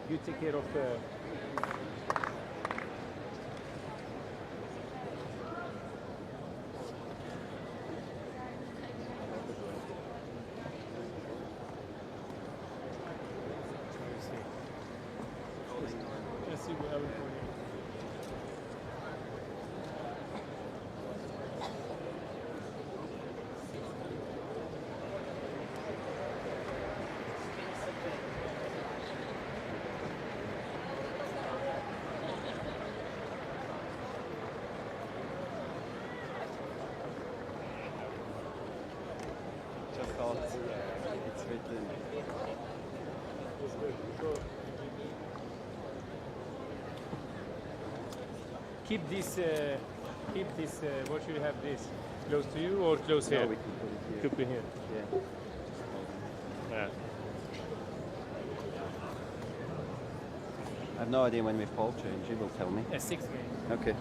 You take care of the. Let's see what I will for you. Just thought it's written. It's good. So keep this. What should you have this? Close to you or close No, here? we can put it here. Could be here. Yeah. Yeah. I have no idea when we've ball change. You will tell me. A 6 game. Okay.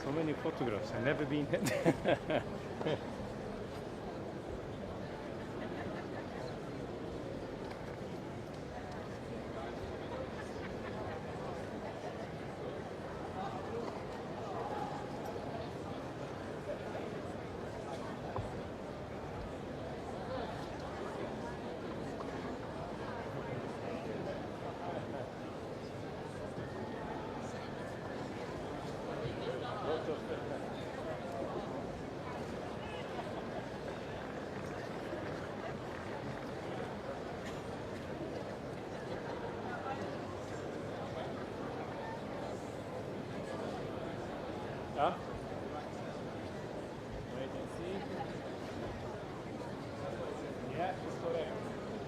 So many photographs. I've never been. Huh? Wait and see. Yeah, it's correct.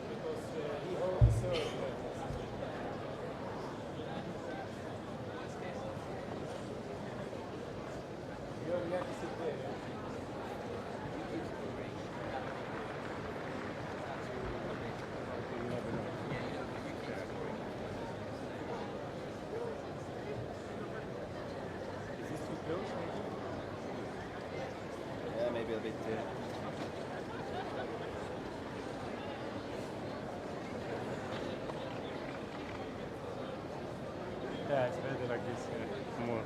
Because he holds the serve. You have to sit there. You never know. Is this too close? Yeah, maybe a bit. Yeah, it's better like this. More.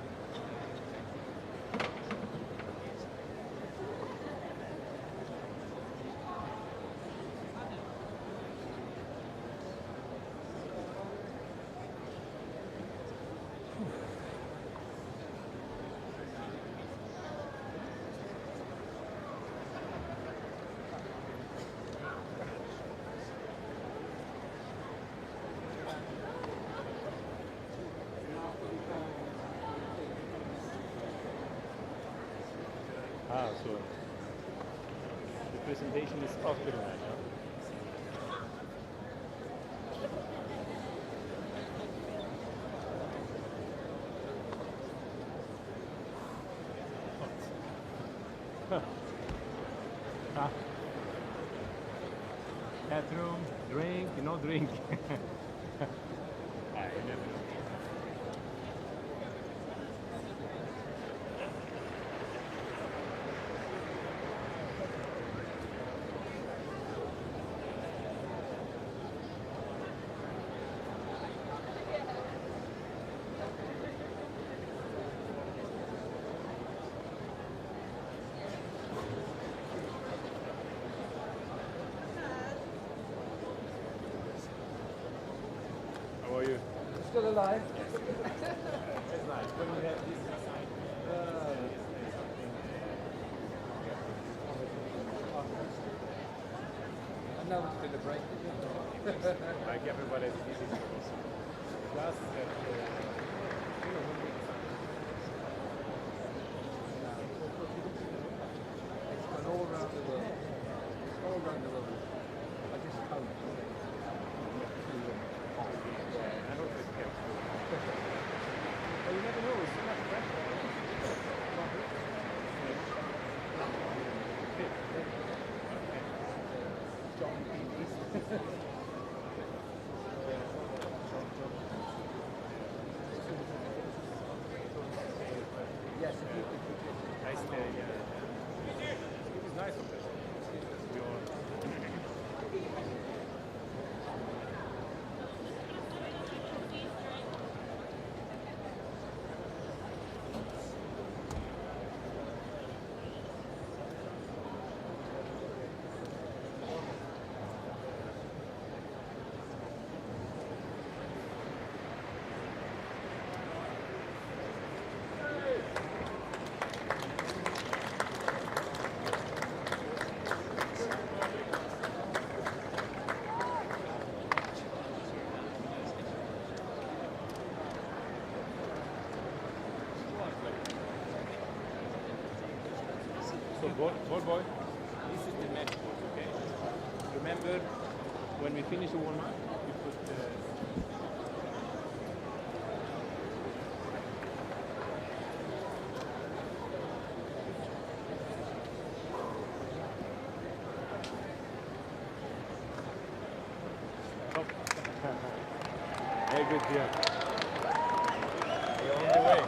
Ah, so the presentation is after the match. Huh? Ah. Bathroom, drink, no drink. Ah, you never know. How are you? Still alive? That's nice. When we have this sign. And now it's been a break. Like everybody is busy. Plus that Yes, if you could put it. Nice day, yeah. It was nice of us. We all. So, ball boy, this is the match ball, okay? Remember, when we finish the warm-up, you put the... Top. Very good deal. You're on the way.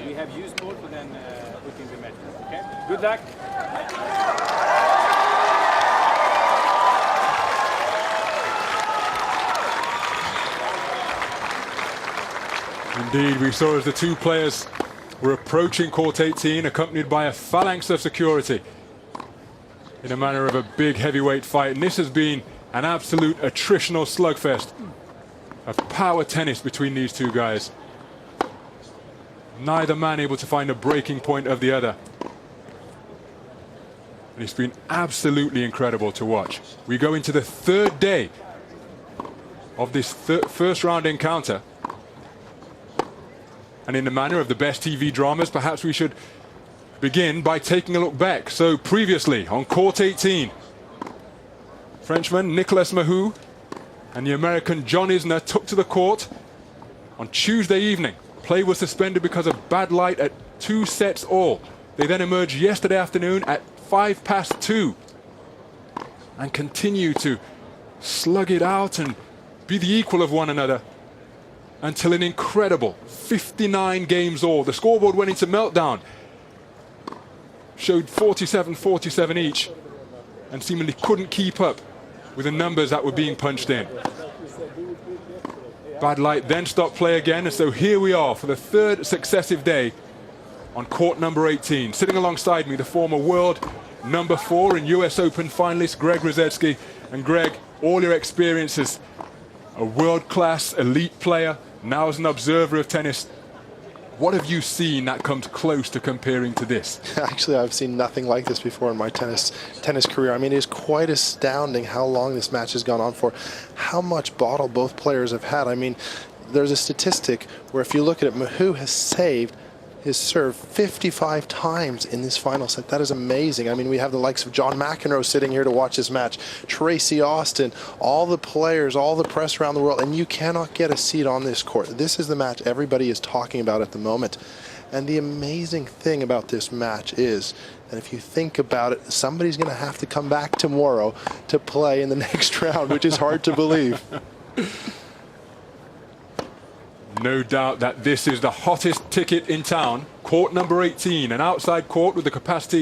We have used both, but then putting the match. Okay. Good luck. Indeed, we saw as the two players were approaching court 18, accompanied by a phalanx of security, in a manner of a big heavyweight fight. And this has been an absolute attritional slugfest of power tennis between these two guys. Neither man able to find a breaking point of the other. And it's been absolutely incredible to watch. We go into the third day of this first round encounter. And in the manner of the best TV dramas, perhaps we should begin by taking a look back. So previously on court 18, Frenchman Isner Mahut and the American John Isner took to the court on Tuesday evening. Play was suspended because of bad light at 2 sets all. They then emerged yesterday afternoon at 2:05 and continue to slug it out and be the equal of one another until an incredible 59 games all. The scoreboard went into meltdown, showed 47-47 each, and seemingly couldn't keep up with the numbers that were being punched in. Bad light then stopped play again, and so here we are for the third successive day on court number 18. Sitting alongside me, the former world number 4 and US Open finalist Greg Rosetsky. And Greg, all your experiences, a world-class elite player, now as an observer of tennis, what have you seen that comes close to comparing to this? Actually, I've seen nothing like this before in my tennis career. I mean, it is quite astounding how long this match has gone on for, how much bottle both players have had. I mean, there's a statistic where if you look at it, Mahut has saved his serve 55 times in this final set. That is amazing. I mean, we have the likes of John McEnroe sitting here to watch this match, Tracy Austin, all the players, all the press around the world, and you cannot get a seat on this court. This is the match everybody is talking about at the moment. And the amazing thing about this match is, and if you think about it, somebody's going to have to come back tomorrow to play in the next round, which is hard to believe. No doubt that this is the hottest ticket in town. Court number 18, an outside court with a capacity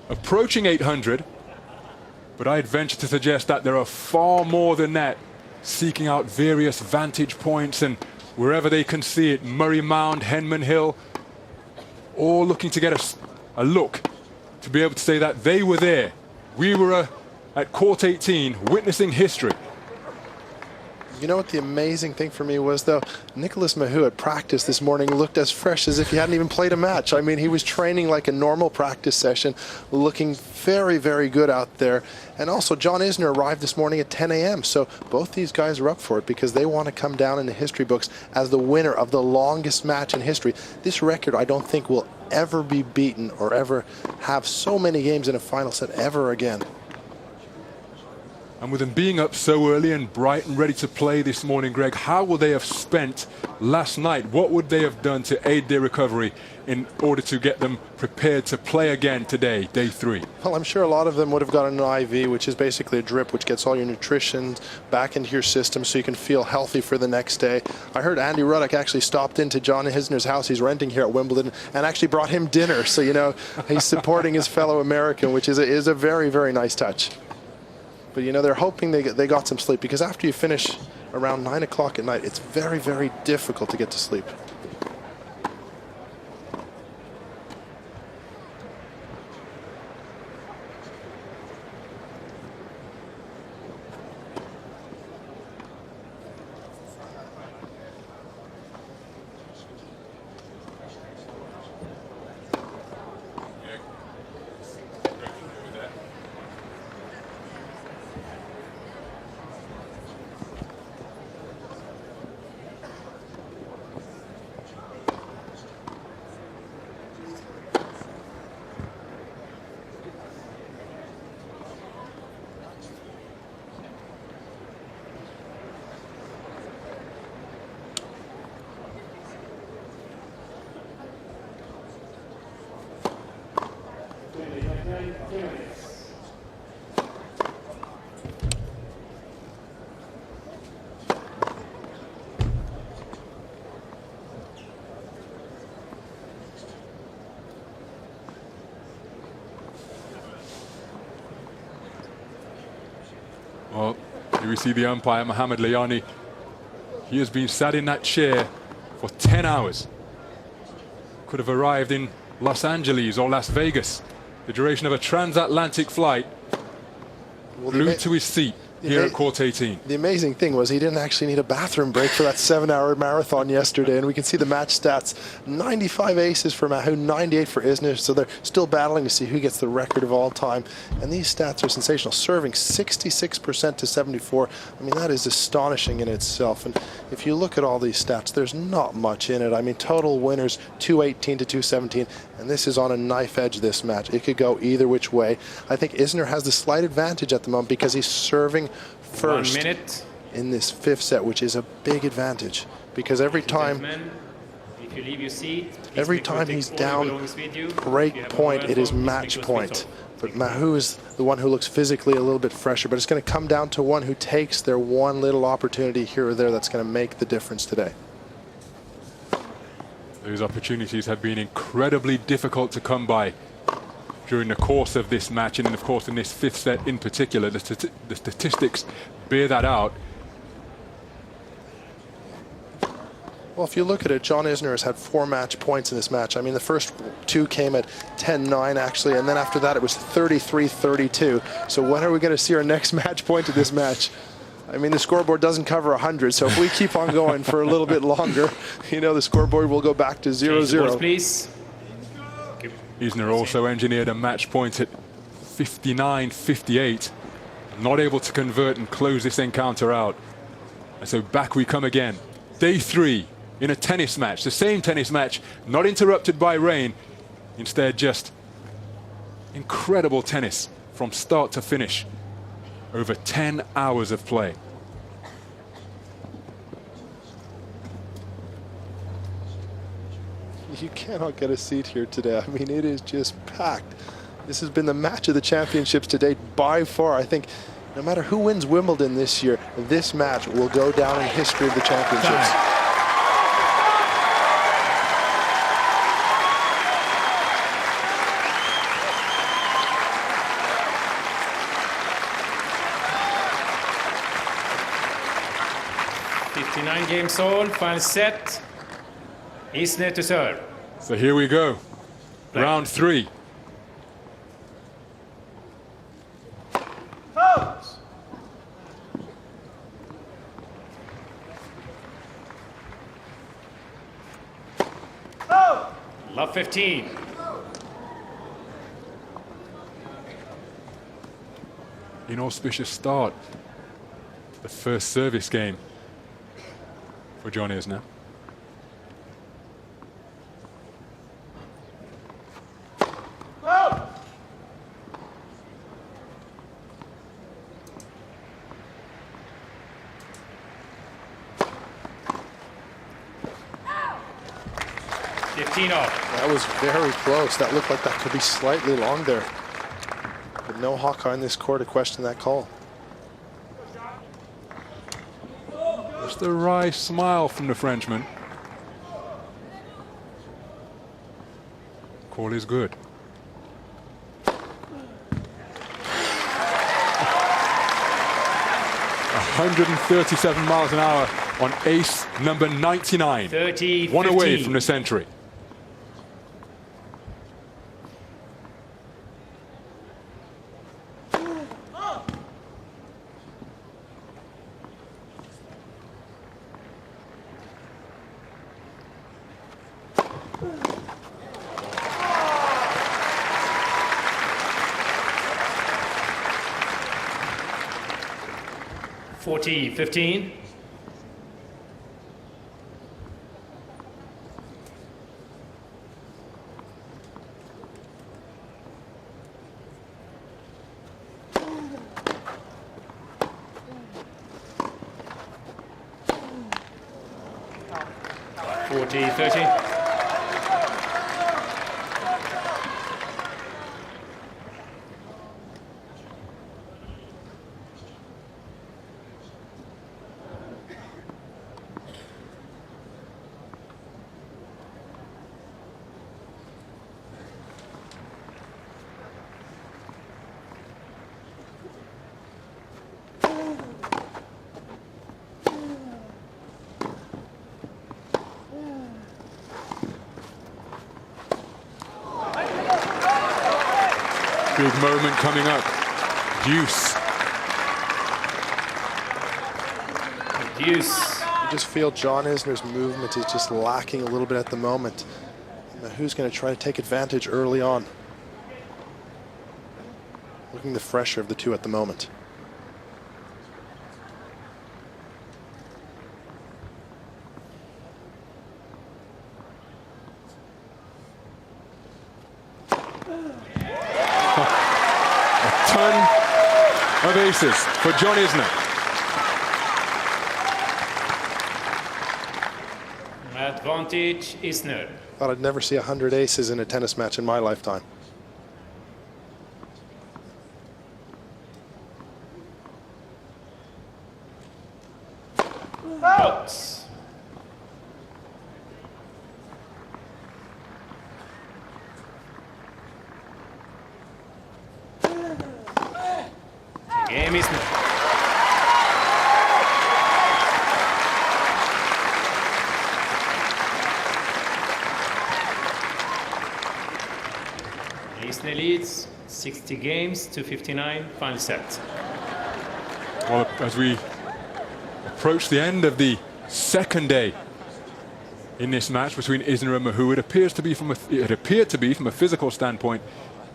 approaching 800. But I'd venture to suggest that there are far more than that seeking out various vantage points and wherever they can see it, Murray Mound, Henman Hill, all looking to get a look to be able to say that they were there. We were at Court 18 witnessing history. You know what the amazing thing for me was, though? Isner Mahut at practice this morning looked as fresh as if he hadn't even played a match. I mean, he was training like a normal practice session, looking very, very good out there. And also, John Isner arrived this morning at 10 a.m. So both these guys are up for it because they want to come down in the history books as the winner of the longest match in history. This record, I don't think, will ever be beaten or ever have so many games in a final set ever again. And with them being up so early and bright and ready to play this morning, Greg, how will they have spent last night? What would they have done to aid their recovery in order to get them prepared to play again today, day 3? Well, I'm sure a lot of them would have gotten an IV, which is basically a drip which gets all your nutrition back into your system so you can feel healthy for the next day. I heard Andy Ruddock actually stopped into John Isner's house he's renting here at Wimbledon and actually brought him dinner. So, you know, he's supporting his fellow American, which is a very, very nice touch. But, you know, they're hoping they got some sleep because after you finish around 9 o'clock at night, it's very, very difficult to get to sleep. Well, here we see the umpire, Mohamed Layani. He has been sat in that chair for 10 hours. Could have arrived in Los Angeles or Las Vegas. The duration of a transatlantic flight. Glued to his seat here at Court 18. The amazing thing was he didn't actually need a bathroom break for that 7-hour marathon yesterday, and we can see the match stats. 95 aces for Mahut, 98 for Isner, so they're still battling to see who gets the record of all time. And these stats are sensational. Serving 66% to 74. I mean, that is astonishing in itself. And if you look at all these stats, there's not much in it. I mean, total winners 218 to 217, and this is on a knife edge, this match. It could go either which way. I think Isner has the slight advantage at the moment because he's serving first 1 minute in this 5th set, which is a big advantage because every time if you leave your seat, every time he's down break point, it is match point. But Mahut is the one who looks physically a little bit fresher, but it's going to come down to one who takes their one little opportunity here or there that's going to make the difference today. Those opportunities have been incredibly difficult to come by during the course of this match, and of course in this 5th set in particular. The statistics bear that out. Well, if you look at it, John Isner has had 4 match points in this match. I mean, the first 2 came at 10-9 actually, and then after that it was 33-32. So when are we going to see our next match point in this match? I mean, the scoreboard doesn't cover 100, so if we keep on going for a little bit longer, you know, the scoreboard will go back to 0-0. Please. Isner also engineered a match point at 59-58. Not able to convert and close this encounter out. And so back we come again. Day 3 in a tennis match. The same tennis match, not interrupted by rain. Instead, just incredible tennis from start to finish. Over 10 hours of play. you cannot get a seat here today. I mean, it is just packed. This has been the match of the championships to date by far. I think no matter who wins Wimbledon this year, this match will go down in history of the championships. Time. 59 games all, final set. Isner to serve. So here we go. Round 3. Love 15. Inauspicious start. The first service game for John Isner. That was very close. That looked like that could be slightly long there. But no Hawkeye in this court to question that call. Just a wry smile from the Frenchman. Call is good. .137 miles an hour on ace number 99. 30, One 15. away from the century. .40-15. .40-30. Big moment coming up. Deuce. Deuce. You just feel John Isner's movement is just lacking a little bit at the moment. Now, who's going to try to take advantage early on? Looking the fresher of the two at the moment. Of aces for John Isner. Advantage Isner. Thought I'd never see 100 aces in a tennis match in my lifetime. Box. Game Isner. Isner leads 60 games to 59, final set. Well, as we approach the end of the second day in this match between Isner and Mahut, it appeared to be from a physical standpoint,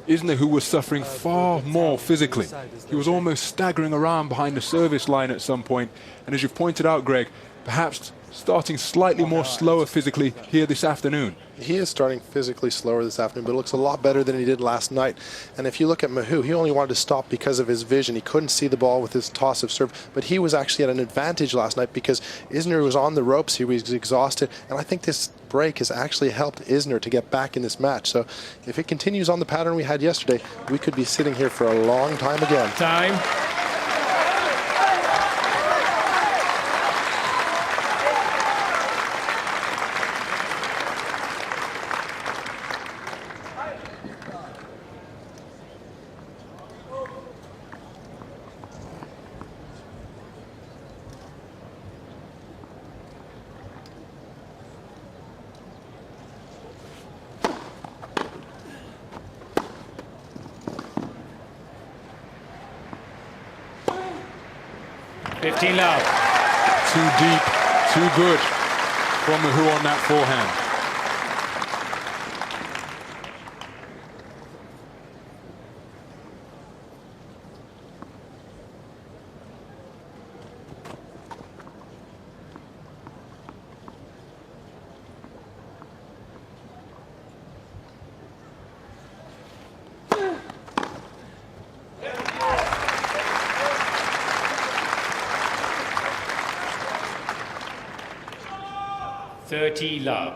Isner who was suffering far more physically. He was almost staggering around behind the service line at some point, and as you've pointed out, Greg, perhaps starting slightly more slower physically here this afternoon. He is starting physically slower this afternoon, but it looks a lot better than he did last night. And if you look at Mahut, he only wanted to stop because of his vision. He couldn't see the ball with his toss of serve, but he was actually at an advantage last night because Isner was on the ropes. He was exhausted, and I think this break has actually helped Isner to get back in this match. So if it continues on the pattern we had yesterday, we could be sitting here for a long time again. Time. Love. Too deep, too good from Mahut on that forehand. Love.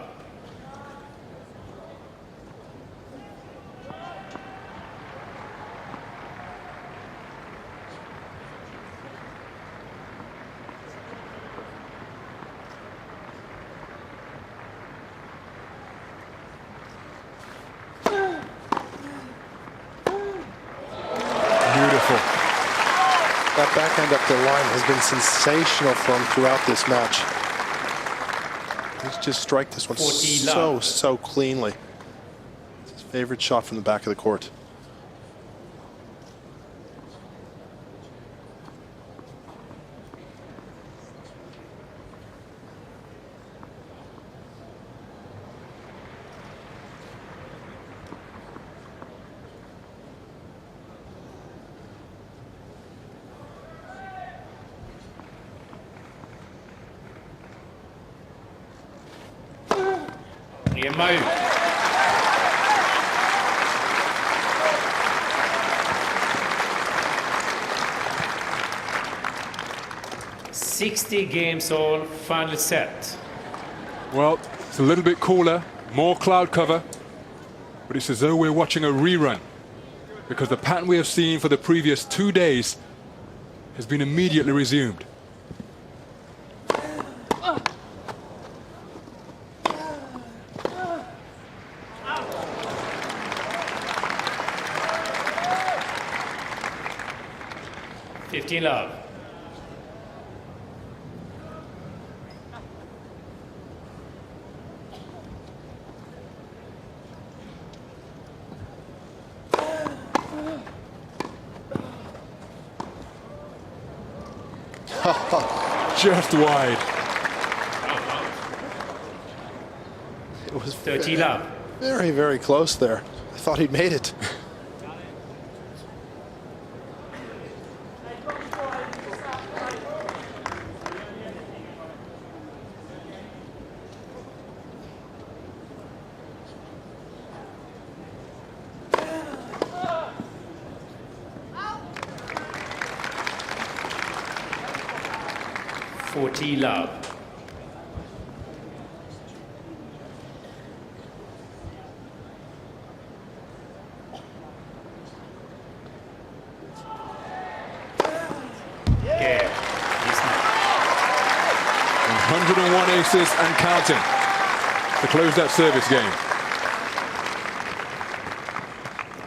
Beautiful. That backhand up the line has been sensational for him throughout this match. He's just strike this one so cleanly. It's his favorite shot from the back of the court. Isner Mahut. Games all, final set. Well, it's a little bit cooler, more cloud cover, but it's as though we're watching a rerun because the pattern we have seen for the previous 2 days has been immediately resumed. Love. Just wide. It was 30 love. very, very close there. I thought he'd made it. Love. Yeah, 101 aces and counting to close that service game.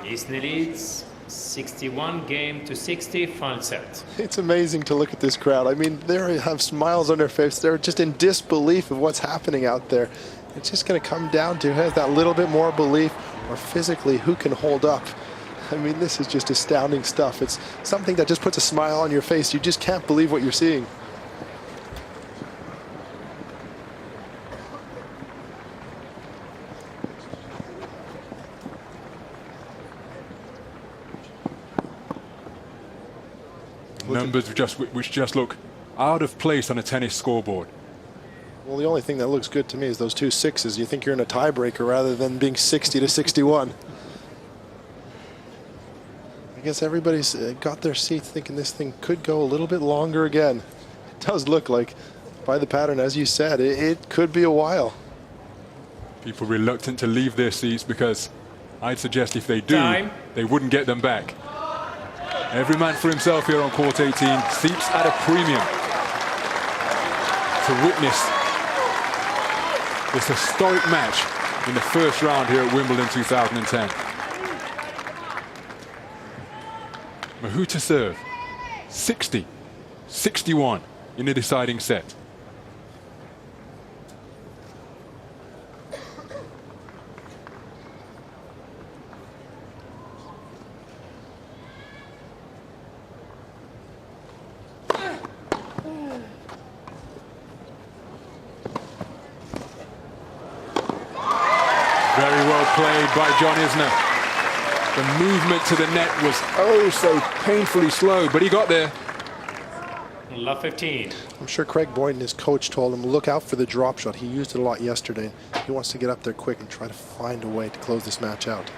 Isner leads 61-60, final set. It's amazing to look at this crowd. I mean, they have smiles on their face. They're just in disbelief of what's happening out there. It's just going to come down to has that little bit more belief or physically who can hold up. I mean, this is just astounding stuff. It's something that just puts a smile on your face. You just can't believe what you're seeing. Numbers which just look out of place on a tennis scoreboard. Well, the only thing that looks good to me is those 2 sixes. You think you're in a tiebreaker rather than being 60 to 61. I guess everybody's got their seats thinking this thing could go a little bit longer again. It does look like, by the pattern, as you said, it could be a while. People reluctant to leave their seats because I'd suggest if they do, they wouldn't get them back. Every man for himself here on court 18. Seats at a premium to witness this historic match in the first round here at Wimbledon 2010. Mahut to serve. 60-61 in the deciding set. Very well played by John Isner. The movement to the net was oh so painfully slow, but he got there. Love 15. I'm sure Craig Boynton, his coach, told him, look out for the drop shot. He used it a lot yesterday. He wants to get up there quick and try to find a way to close this match out.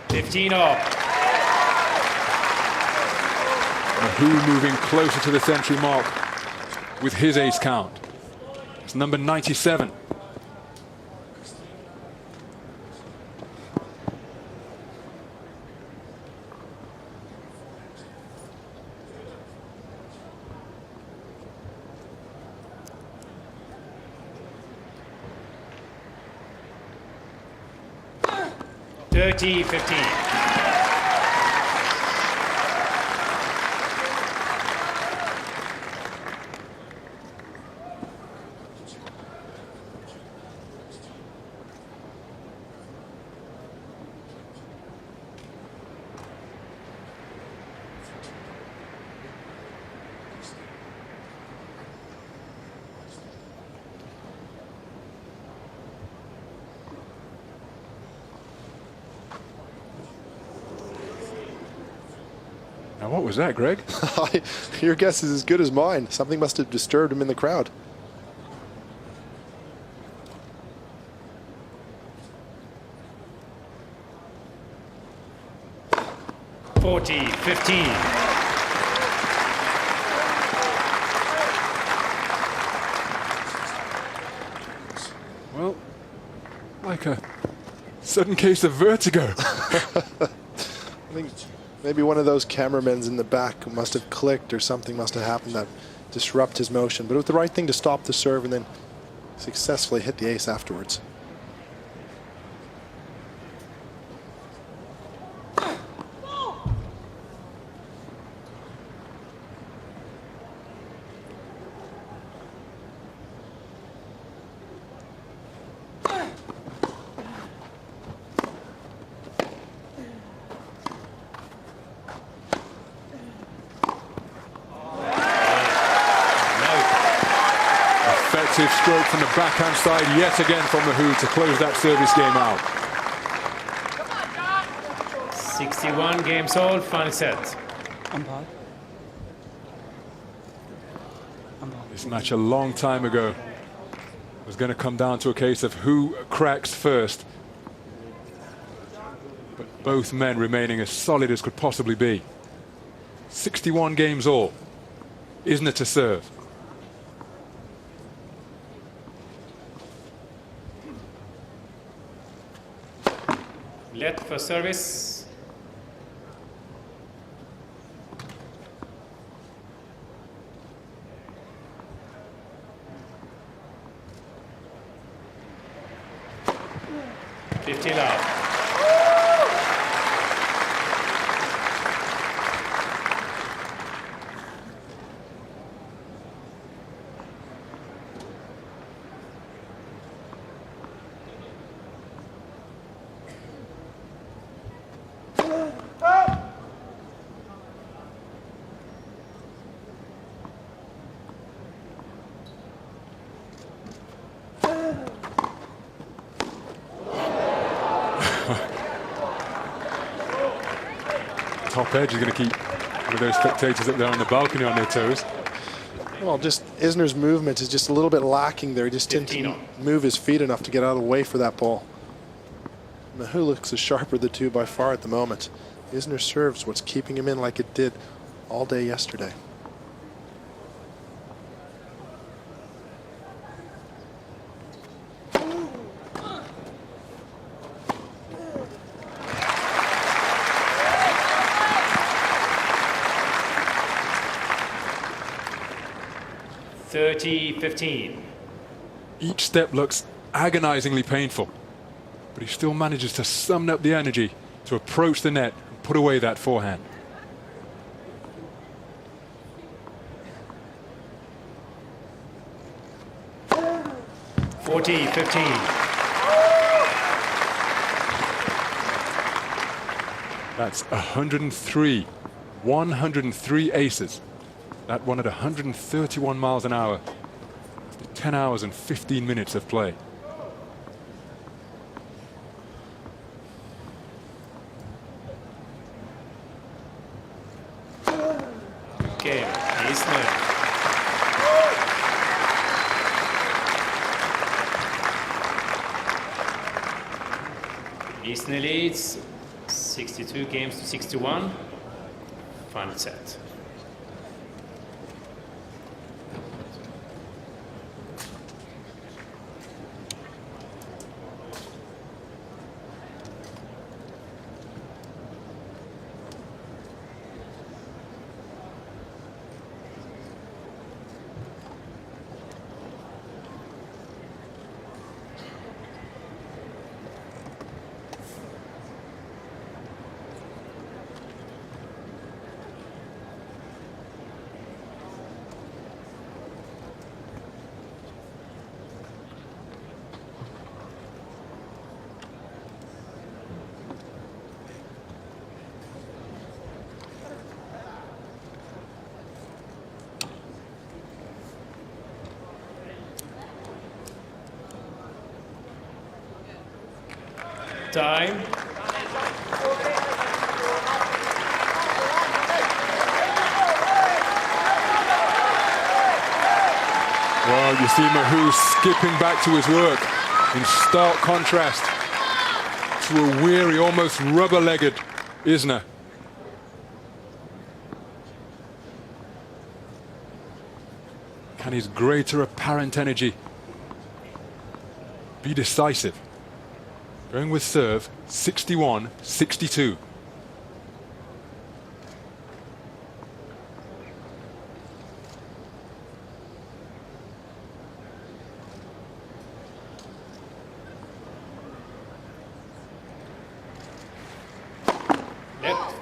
15 all. Mahut moving closer to the century mark with his ace count. It's number 97. Dirty 15. Now what was that, Greg? Your guess is as good as mine. Something must have disturbed him in the crowd. $40-15. Well, like a sudden case of vertigo. I think maybe one of those cameramen's in the back must have clicked or something must have happened that disrupt his motion. But it was the right thing to stop the serve and then successfully hit the ace afterwards. Stroke from the backhand side yet again from Mahut to close that service game out. 61 games all, final set. This match a long time ago was going to come down to a case of who cracks first. But both men remaining as solid as could possibly be. 61 games all. Isner to serve. Let for service. $50 love. Top edge is going to keep one of those spectators up there on the balcony on their toes. Well, just Isner's movement is just a little bit lacking there. He just didn't 15 on. move his feet enough to get out of the way for that ball. Mahut looks the sharper of the two by far at the moment. Isner serves what's keeping him in like it did all day yesterday. $30-15. Each step looks agonizingly painful, but he still manages to summon up the energy to approach the net and put away that forehand. $40-15. That's 103. 103 aces. That one at 131 miles an hour. 10 hours and 15 minutes of play. Okay, Isner. Isner leads 62 games to 61. Final set. Time. Well, you see Mahut skipping back to his work in stark contrast to a weary, almost rubber-legged Isner. Can his greater apparent energy be decisive? Going with serve, 61-62. Left.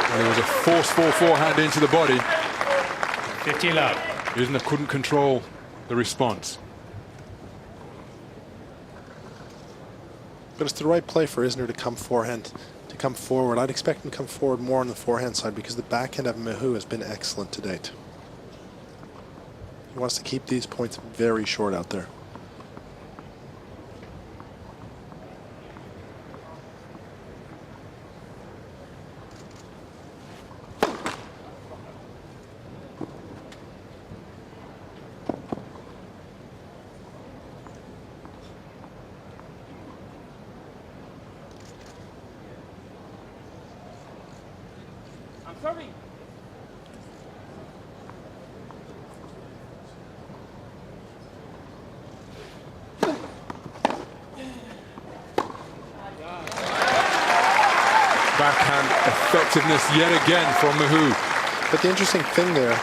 And it was a forceful forehand into the body. 50 love. Isner couldn't control the response. But it's the right play for Isner to come forward. I'd expect him to come forward more on the forehand side because the backhand of Mahut has been excellent to date. He wants to keep these points very short out there. I'm sorry. Backhand effectiveness yet again from Mahut. But the interesting thing there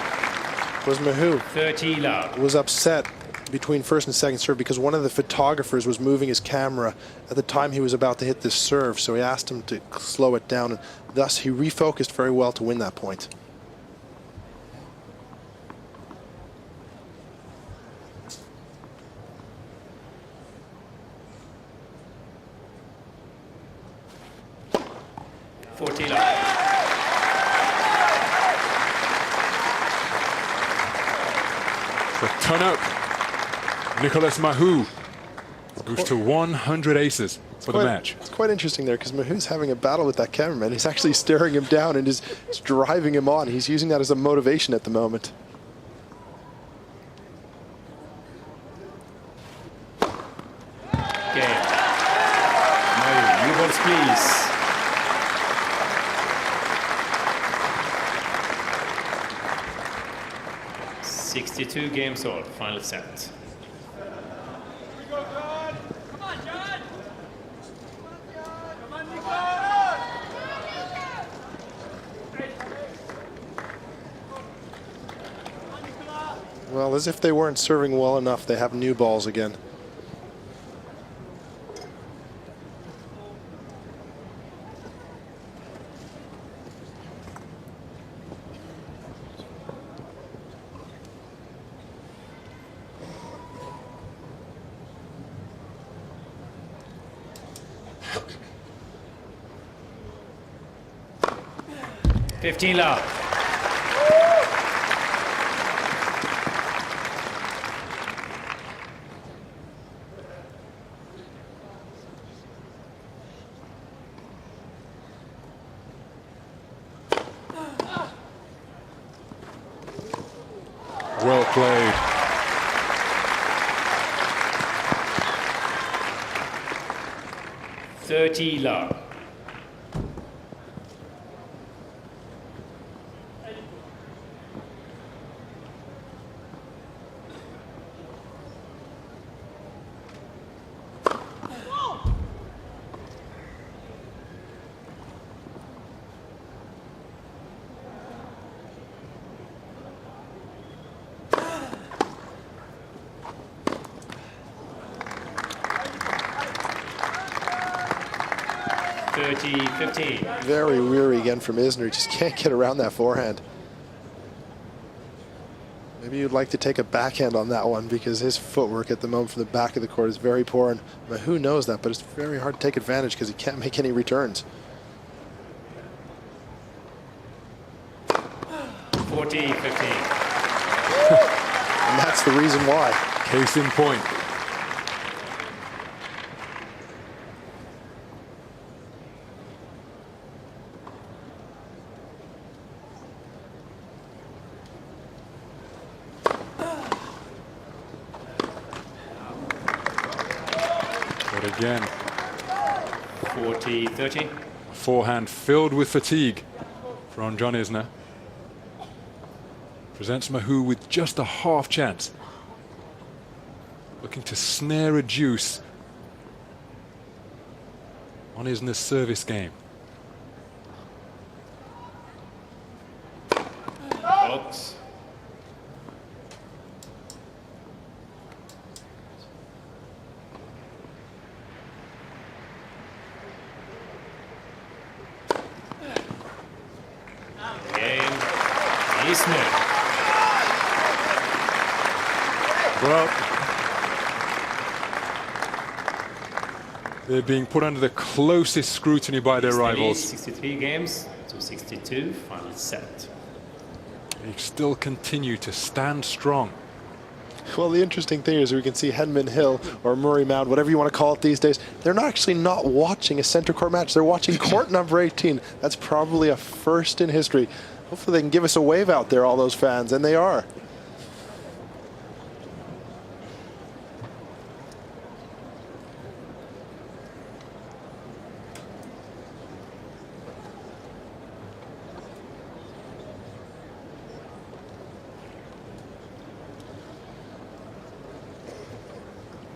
was Mahut 30 love. was upset between first and second serve because one of the photographers was moving his camera at the time he was about to hit this serve, so he asked him to slow it down, and thus he refocused very well to win that point. Canuck. Nicolas Mahut moves to 100 aces for the match. It's quite interesting there because Mahut's having a battle with that cameraman. He's actually staring him down and is driving him on. He's using that as a motivation at the moment. Okay. No, new balls, please. "62 games all, final set." Well, as if they weren't serving well enough, they have new balls again. "15 love." Well played. "30 love." "30-15." Very weary again from Isner. Just can't get around that forehand. Maybe you'd like to take a backhand on that one because his footwork at the moment from the back of the court is very poor. And Mahut knows that, but it's very hard to take advantage because he can't make any returns. 40-15. And that's the reason why. Case in point. But again, 40-30. forehand filled with fatigue from John Isner. Presents Mahut with just a half chance. Looking to snare a deuce on Isner's service game. Box. Game. Isner. Well, they're being put under the closest scrutiny by their rivals. 63 games to 62, final set. They still continue to stand strong. Well, the interesting thing is we can see Henman Hill or Murray Mount, whatever you want to call it these days, they're not actually not watching a center court match. They're watching court number 18. That's probably a first in history. Hopefully they can give us a wave out there, all those fans, and they are.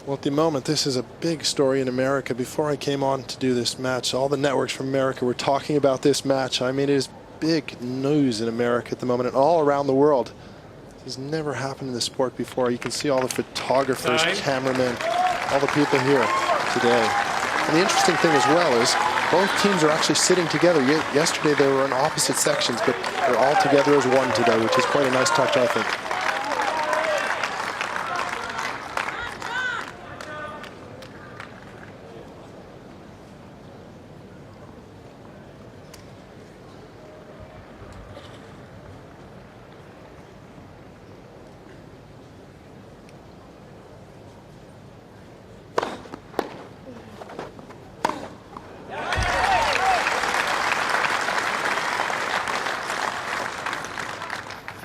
Well, at the moment, this is a big story in America. Before I came on to do this match, all the networks from America were talking about this match. I mean, it is big news in America at the moment and all around the world. This has never happened in the sport before. You can see all the photographers, cameramen, all the people here today. And the interesting thing as well is both teams are actually sitting together. Yesterday they were in opposite sections, but they're all together as one today, which is quite a nice touch, I think.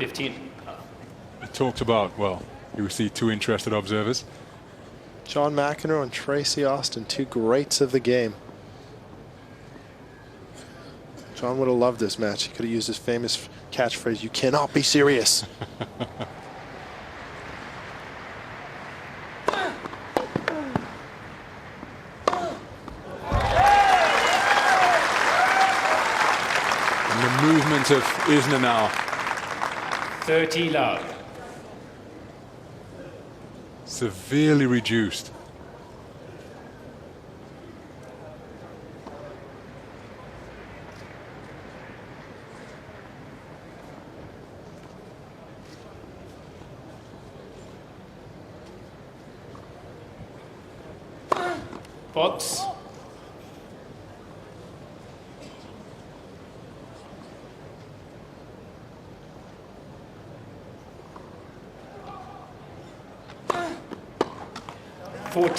15. We talked about, well, you see two interested observers. John McEnroe and Tracy Austin, two greats of the game. John would have loved this match. He could have used his famous catchphrase, "You cannot be serious." And the movement of Isner now. 30 love. Severely reduced. Box.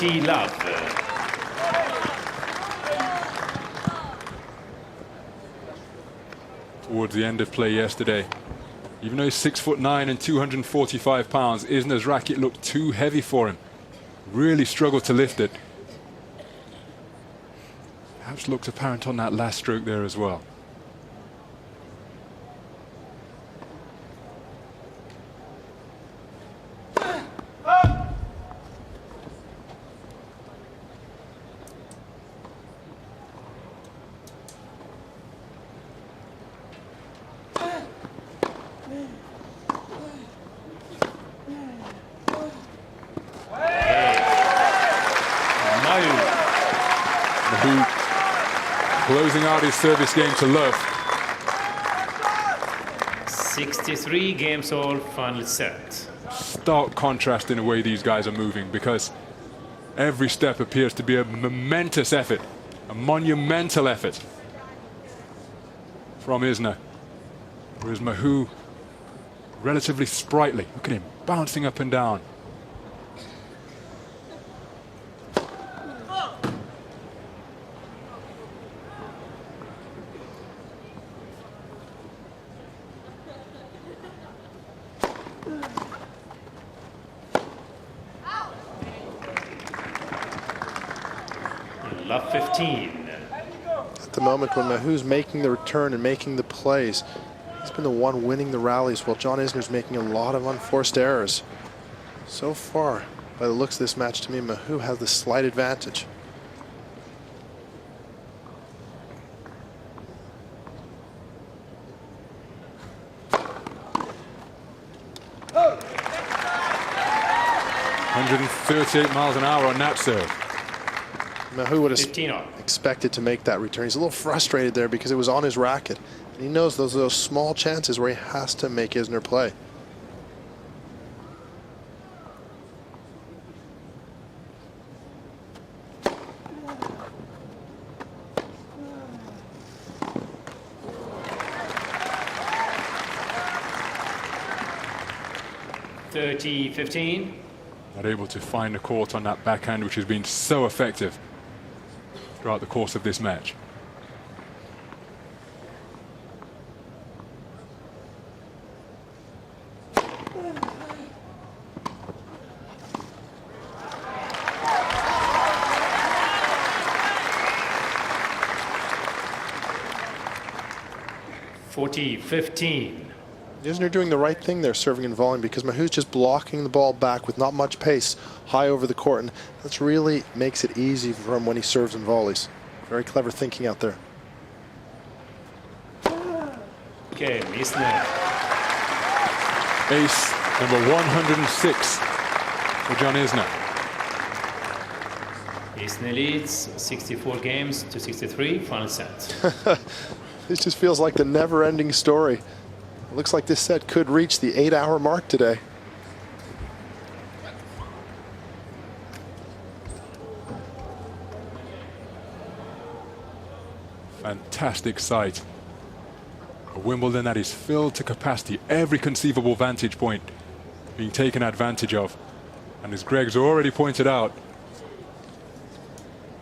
Love. Towards the end of play yesterday, even though he's 6'9" and 245 pounds, Isner's racket looked too heavy for him. Really struggled to lift it. Perhaps looked apparent on that last stroke there as well. Mahut closing out his service game to love. 63 games all, final set. Stark contrast in the way these guys are moving, because every step appears to be a momentous effort, a monumental effort from Isner. Whereas Mahut, relatively sprightly. Look at him bouncing up and down. Love 15. At the moment when Mahut's making the return and making the plays, he's been the one winning the rallies, while John Isner's making a lot of unforced errors. So far, by the looks of this match, to me, Mahut has the slight advantage. Oh. 138 miles an hour on that serve. Mahut would have 15 on. expected to make that return. He's a little frustrated there because it was on his racket. And he knows those are those small chances where he has to make Isner play. $30-15. Not able to find the court on that backhand, which has been so effective throughout the course of this match. $40-15. Isner doing the right thing there, serving and volleying, because Mahut's just blocking the ball back with not much pace high over the court, and that's really makes it easy for him when he serves and volleys. Very clever thinking out there. Okay, Isner. Ace number 106 for John Isner. Isner leads 64 games to 63, final set. This just feels like the never-ending story. It looks like this set could reach the 8-hour mark today. Fantastic sight. A Wimbledon that is filled to capacity. Every conceivable vantage point being taken advantage of. And as Greg's already pointed out,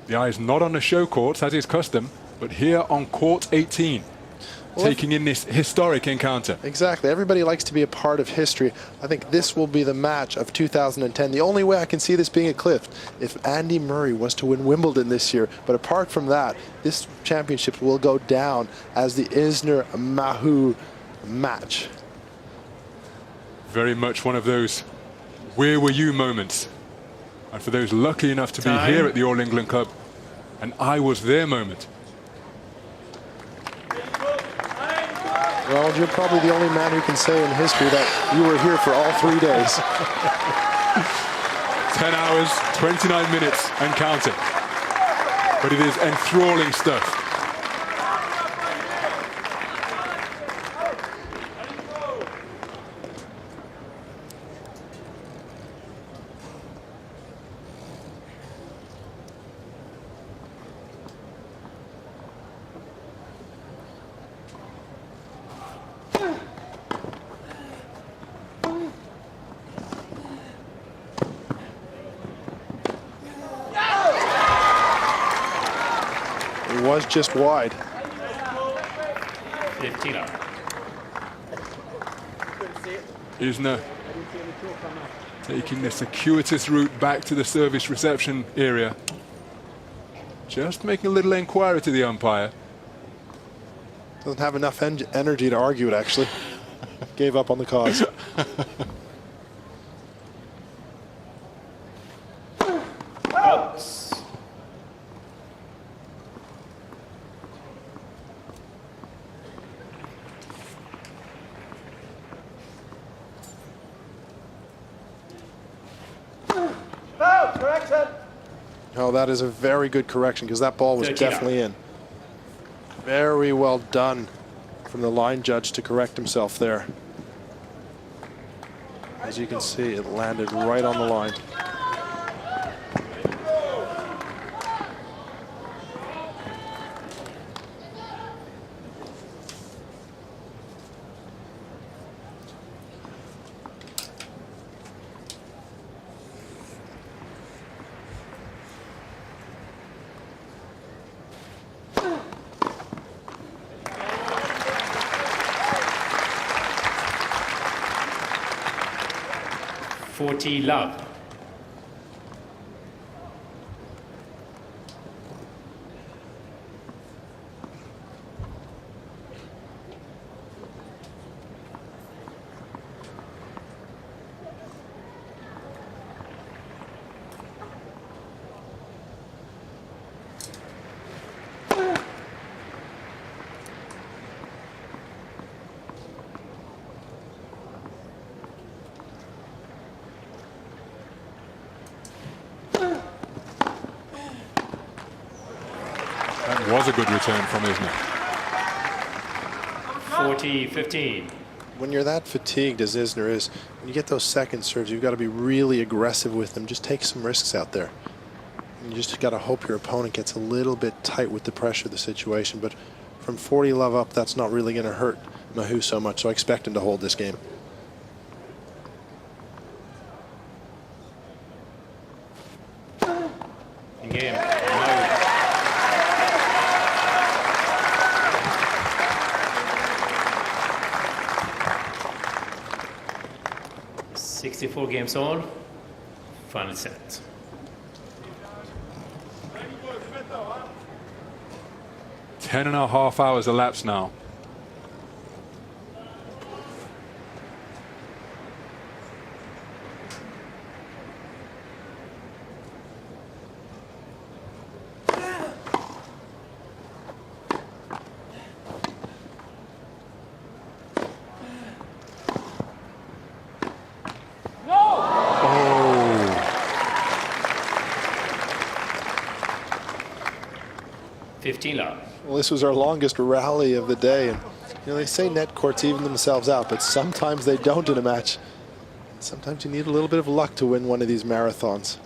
the eye is not on the show courts, as is custom, but here on court 18. taking in this historic encounter. Exactly. Everybody likes to be a part of history. I think this will be the match of 2010. The only way I can see this being eclipsed if Andy Murray was to win Wimbledon this year. But apart from that, this championship will go down as the Isner Mahut match. Very much one of those where were you moments. And for those lucky enough to be here at the All England Cup, and I was there moment. Well, you're probably the only man who can say in history that you were here for all 3 days. 10 hours, 29 minutes and counting. But it is enthralling stuff. It was just wide. 15 up. Isner taking the circuitous route back to the service reception area. Just making a little inquiry to the umpire. Doesn't have enough energy to argue it, actually. Gave up on the cause. Outs. Foul, correction. Oh, that is a very good correction because that ball was 13 up. definitely in. Very well done from the line judge to correct himself there. As you can see, it landed right on the line. Love. That was a good return from Isner. 40-15. When you're that fatigued as Isner is, when you get those second serves, you've got to be really aggressive with them. Just take some risks out there. And you just got to hope your opponent gets a little bit tight with the pressure of the situation. But from 40 love up, that's not really going to hurt Mahut so much. So I expect him to hold this game. Game. 64 games all. Final set. Ten and a half hours elapsed now. Well, this was our longest rally of the day, and you know they say net courts even themselves out, but sometimes they don't in a match. Sometimes you need a little bit of luck to win one of these marathons.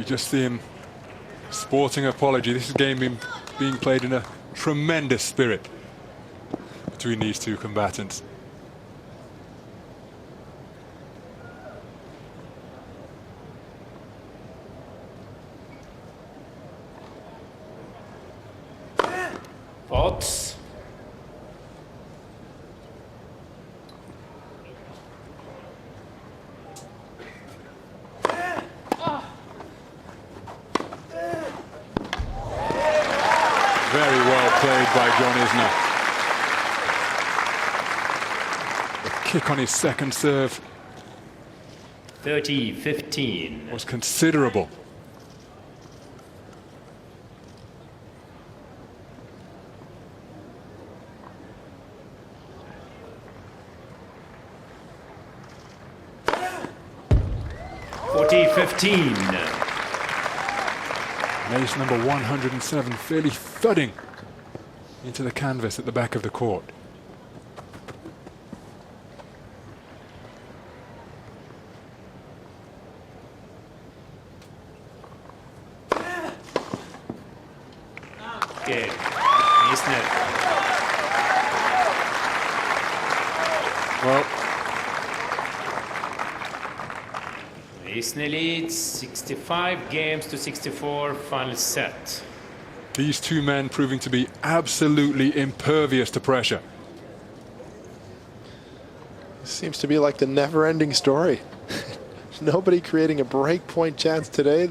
You just see him sporting apology. This is game being played in a tremendous spirit between these two combatants. Thoughts? Very well played by John Isner. The kick on his second serve 30-15. was considerable. Ace number 107 fairly thudding into the canvas at the back of the court. Okay, Isner. Well, Isner leads 65 games to 64, final set. these two men proving to be absolutely impervious to pressure. Seems to be like the never-ending story. Nobody creating a break-point chance today.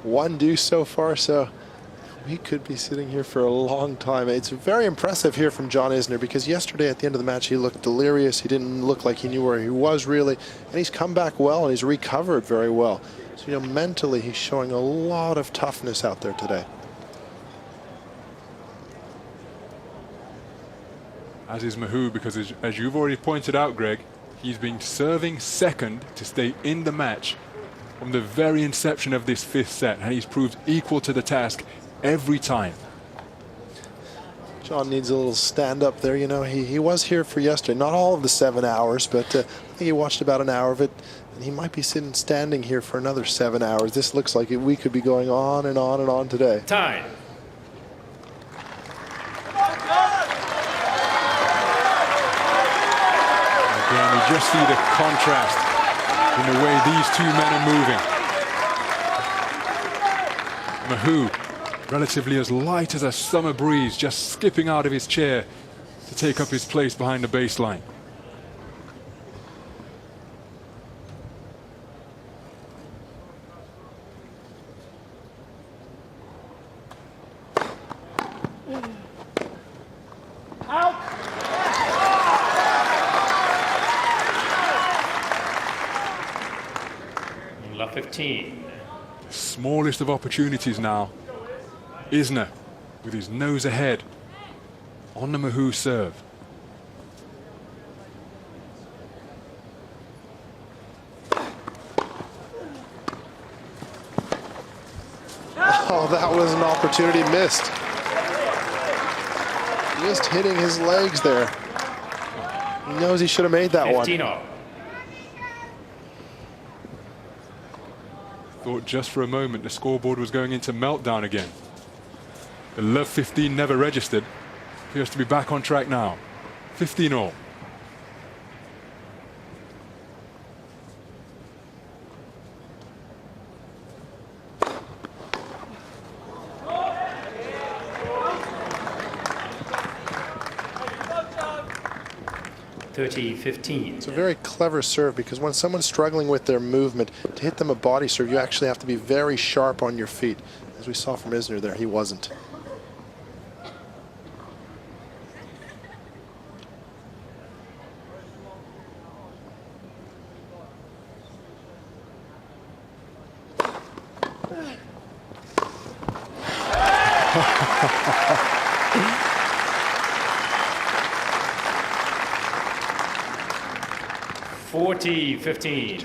One deuce so far, so we could be sitting here for a long time. It's very impressive here from John Isner, because yesterday at the end of the match he looked delirious. He didn't look like he knew where he was really, and he's come back well and he's recovered very well. So, you know, mentally he's showing a lot of toughness out there today. As is Mahut, because as you've already pointed out, Greg, he's been serving second to stay in the match from the very inception of this fifth set, and he's proved equal to the task every time. John needs a little stand up there. You know, he was here for yesterday, not all of the 7 hours, but I think he watched about an hour of it, and he might be sitting standing here for another 7 hours. This looks like we could be going on and on and on today. Time. Again, you just see the contrast in the way these two men are moving. Mahut, relatively as light as a summer breeze, just skipping out of his chair to take up his place behind the baseline. La 15. Smallest of opportunities now. Isner with his nose ahead on the Mahut serve. Oh, that was an opportunity missed. Just hitting his legs there. He knows he should have made that 15 one. all. Thought just for a moment the scoreboard was going into meltdown again. The love 15 never registered. Appears to be back on track now. 15 all. It's a very clever serve, because when someone's struggling with their movement, to hit them a body serve, you actually have to be very sharp on your feet. As we saw from Isner there, he wasn't.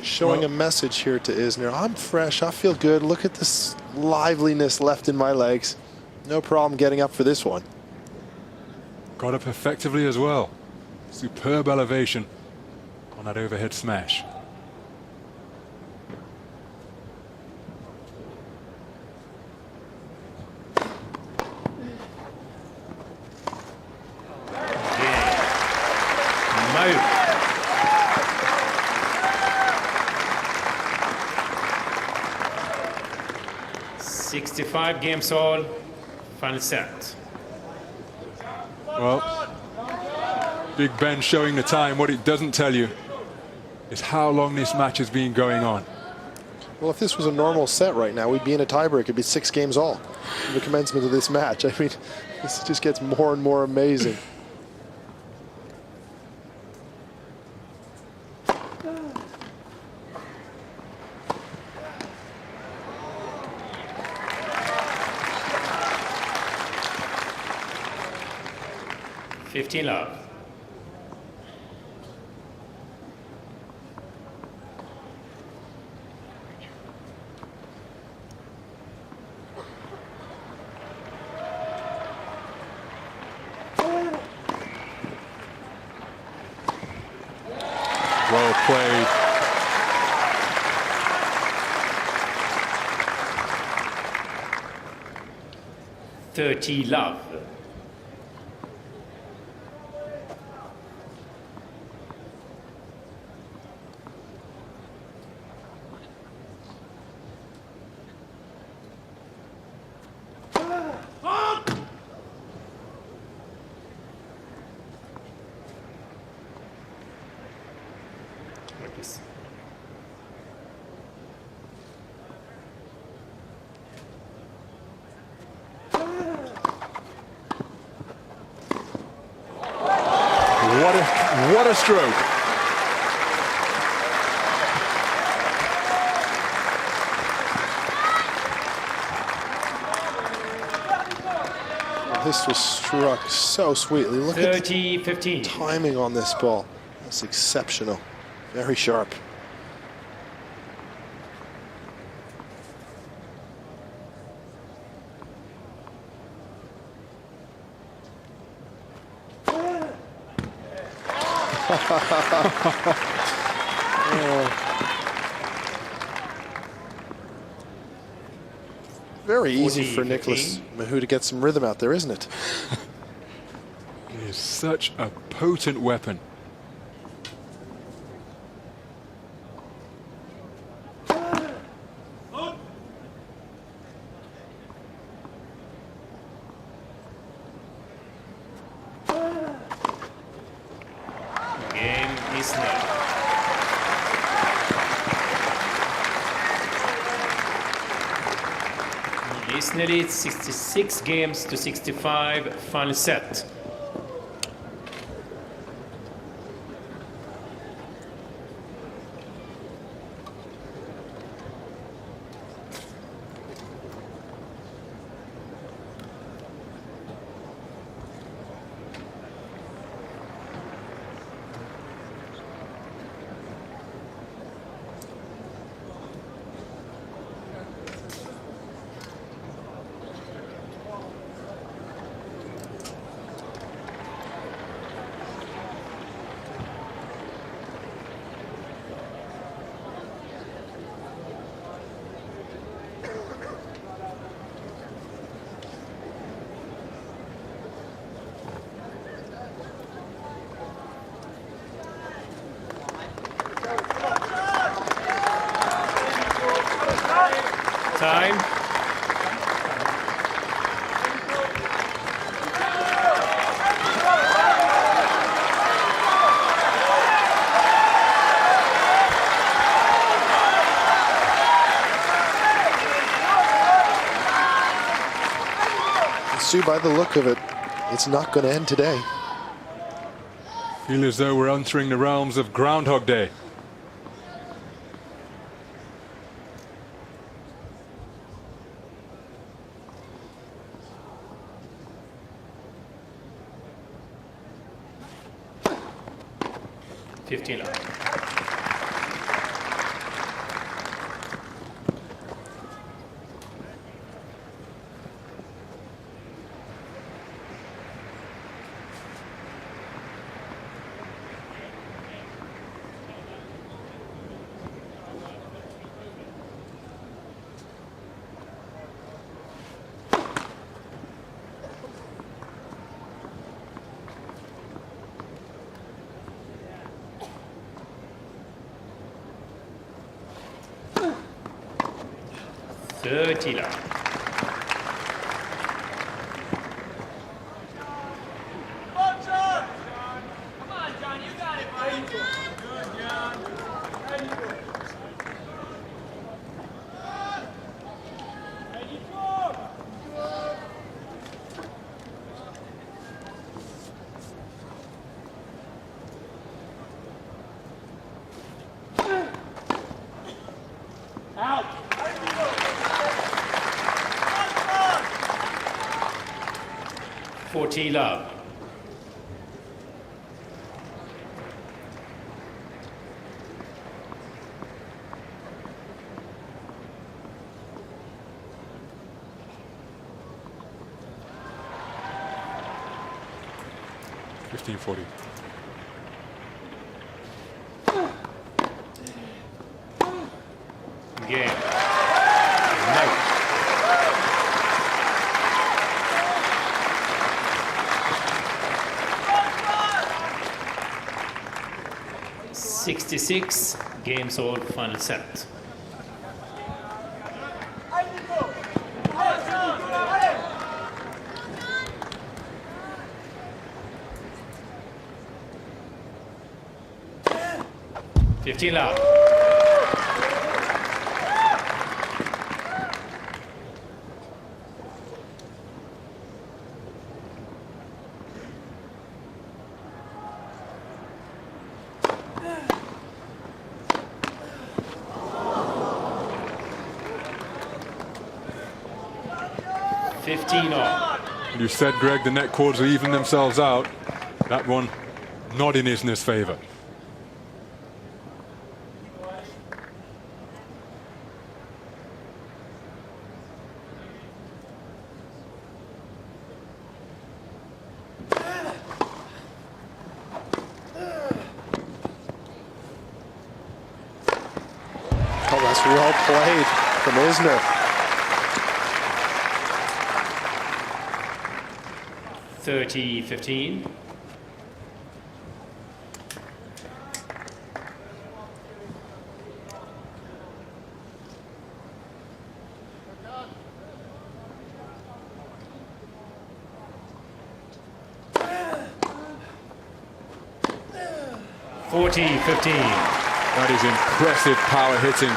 Showing a message here to Isner. I'm fresh, I feel good. Look at this liveliness left in my legs. No problem getting up for this one. Got up effectively as well. Superb elevation on that overhead smash. Mahut. 65 games all, final set. Well, Big Ben showing the time. What it doesn't tell you is how long this match has been going on. Well, if this was a normal set right now, we'd be in a tiebreak. It'd be 6 games all in the commencement of this match. I mean, this just gets more and more amazing. Love. Well played. Love. What a stroke. This was struck so sweetly. Look at 30-15. the timing on this ball. That's exceptional. Very sharp. Very easy for Nicholas Mahut to get some rhythm out there, isn't it? He is such a potent weapon. Game Isner. Isner leads 66 games to 65, final set. Time. Sue, by the look of it, it's not going to end today. Feel as though we're entering the realms of Groundhog Day. Love. 30 love. Come on, John, you got it, buddy. Good, John. Ready for it. Ready for it. Out. 40 love. $15.40. Game. No. 66 games all, final set. $15 love. You said, Greg, the net chords will even themselves out. That one not in Isner's favor. Oh, that's well played from Isner. 30-15. That is impressive power hitting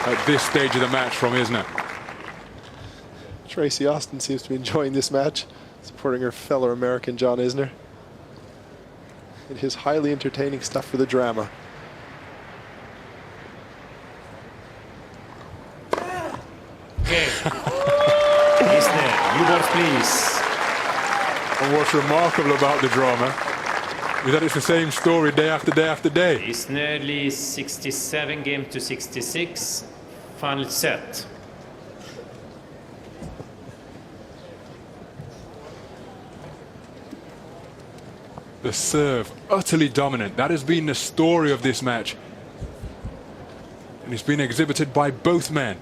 at this stage of the match from Isner. Tracy Austin seems to be enjoying this match, supporting her fellow American John Isner. It is highly entertaining stuff for the drama. Okay. Isner, you both please. And what's remarkable about the drama is that it's the same story day after day after day. Isner leads 67 games to 66. Final set. The serve, utterly dominant. That has been the story of this match. And it's been exhibited by both men.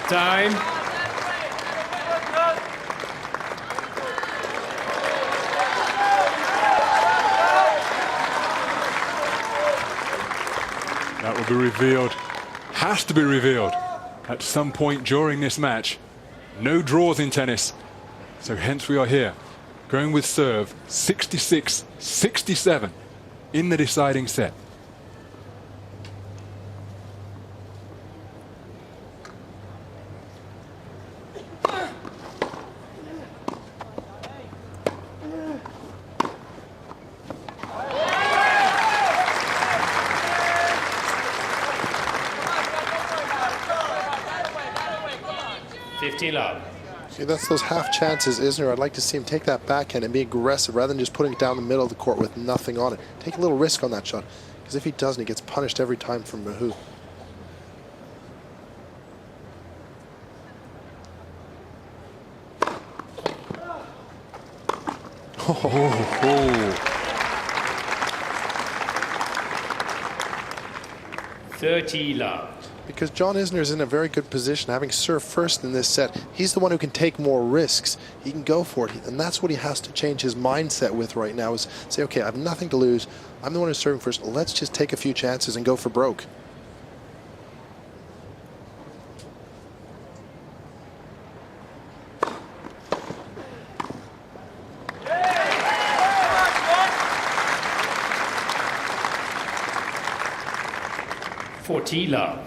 Time. That will be revealed, has to be revealed at some point during this match. No draws in tennis, so hence we are here, going with serve 66-67 in the deciding set. Love. Okay, that's those half chances, Isner. I'd like to see him take that backhand and be aggressive rather than just putting it down the middle of the court with nothing on it. Take a little risk on that shot, because if he doesn't, he gets punished every time from Mahut. Oh. 30 love. Because John Isner is in a very good position, having served first in this set. He's the one who can take more risks. He can go for it, and that's what he has to change his mindset with right now, is say, okay, I have nothing to lose. I'm the one who's serving first. Let's just take a few chances and go for broke. Love.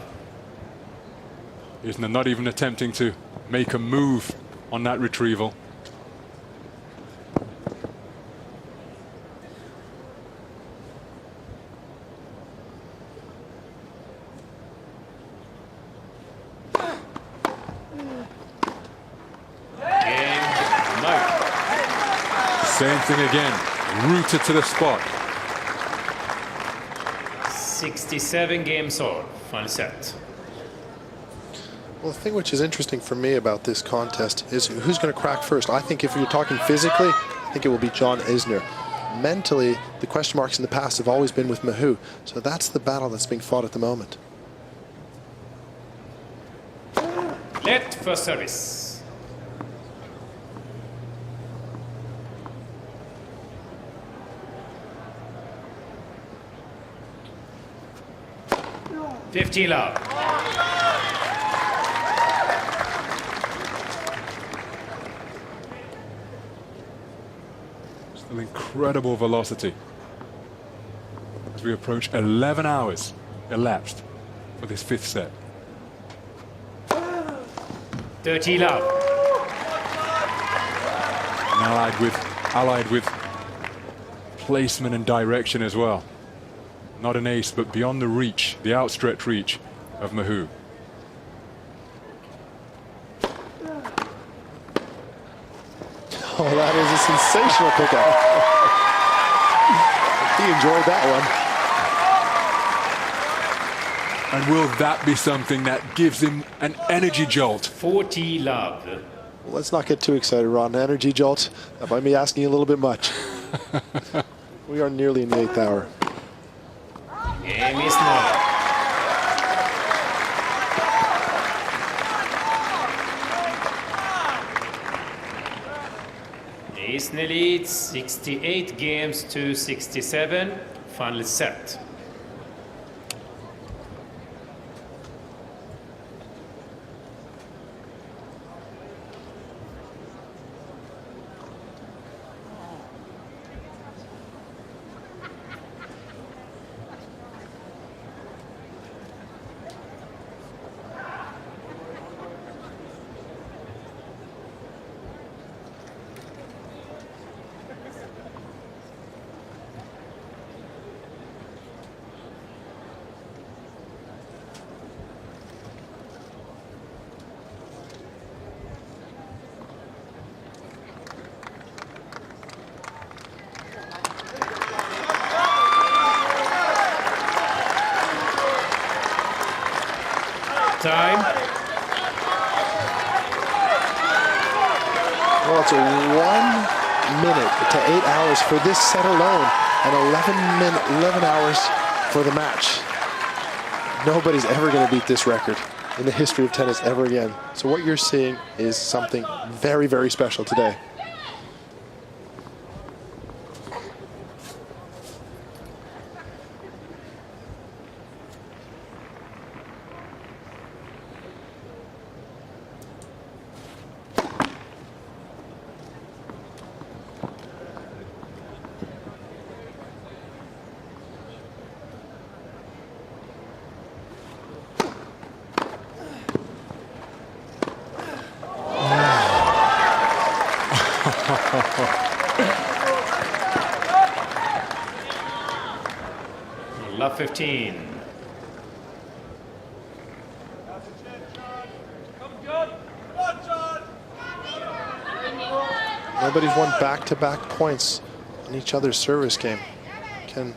Isner not even attempting to make a move on that retrieval. Same thing again, rooted to the spot. 67 games all, final set. Well, the thing which is interesting for me about this contest is who's going to crack first. I think if you're talking physically, I think it will be John Isner. Mentally, the question marks in the past have always been with Mahut. So that's the battle that's being fought at the moment. Let for service. Love. Still incredible velocity as we approach 11 hours elapsed for this fifth set. 30 love. And allied with placement and direction as well. Not an ace, but beyond the reach, the outstretched reach of Mahut. Oh, that is a sensational pickup. He enjoyed that one. And will that be something that gives him an energy jolt? 40 love. Well, let's not get too excited, Ron. Energy jolt, that might be asking a little bit much. We are nearly in the 8th hour. Game is now. Isner leads 68 games to 67. Final set. Time. Well, it's a 1 minute to 8 hours for this set alone, and 11 hours for the match. Nobody's ever going to beat this record in the history of tennis ever again. So what you're seeing is something very, very special today. Love 15. Come, John. Come on, John. Nobody's won back-to-back points in each other's service game. Can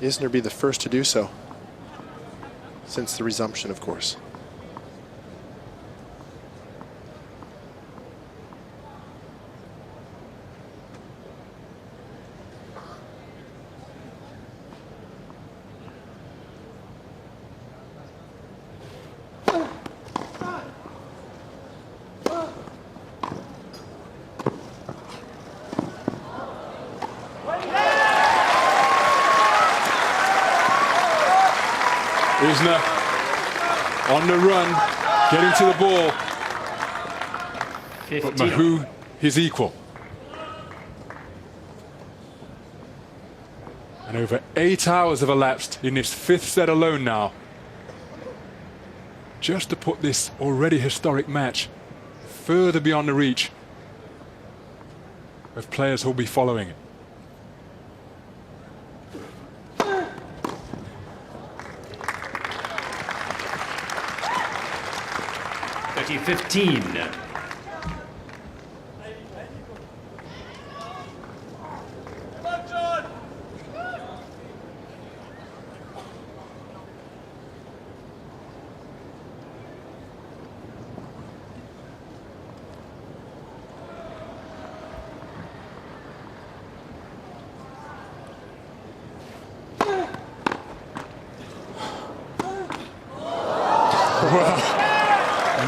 Isner be the first to do so? Since the resumption, of course. Isner on the run, getting to the ball. 50. But Mahut, his equal. And over 8 hours have elapsed in this 5th set alone now. Just to put this already historic match further beyond the reach of players who'll be following it. $15.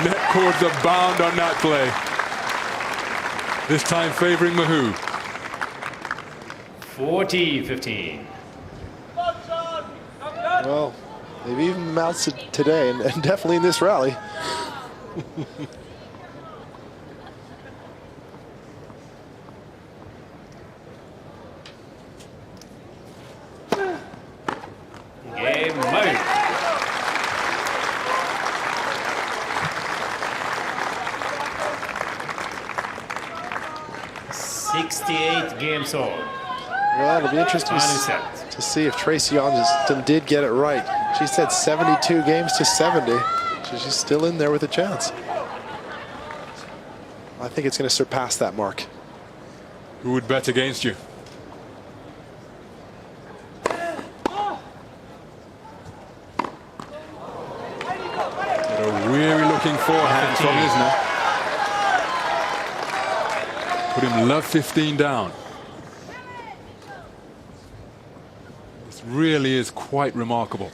Net cords are bound on that play. This time favoring Mahut. 40-15. Well, they've even amounts today, and definitely in this rally. Game Mahut. $68 games all. Well, it'll be interesting Final set. to see if Tracy Johnston did get it right. She said 72 games to 70. So she's still in there with a chance. I think it's going to surpass that mark. Who would bet against you? But a weary looking forehand from Isner. Put him love 15 down. This really is quite remarkable.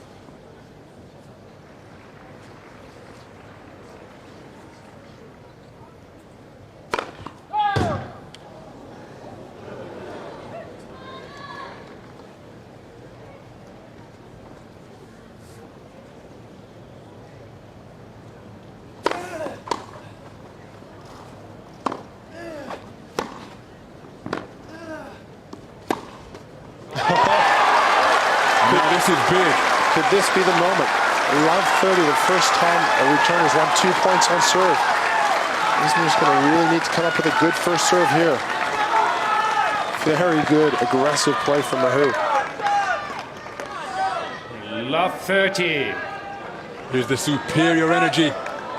This is big. Could this be the moment? Love 30, the first time a returner's won 2 points on serve. Isner's going to really need to come up with a good first serve here. Very good, aggressive play from Mahut. Love 30. Here's the superior energy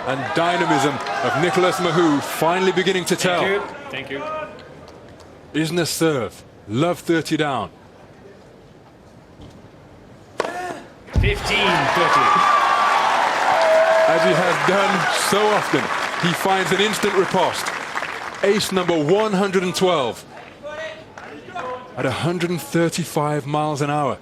and dynamism of Nicholas Mahut finally beginning to tell. Thank you. Isner's serve. Love 30 down. 15-30. As he has done so often, he finds an instant riposte. Ace number 112 at 135 miles an hour.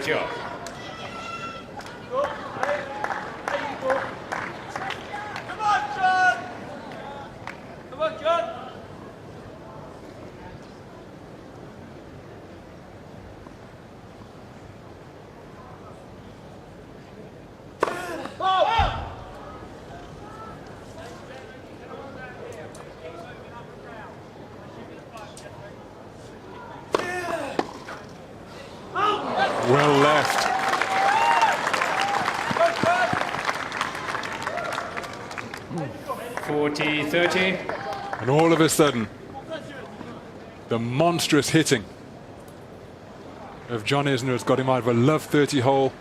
Job. Come on, John! Come on, John! Well left. 40-30. And all of a sudden, the monstrous hitting of John Isner has got him out of a love 30 hole.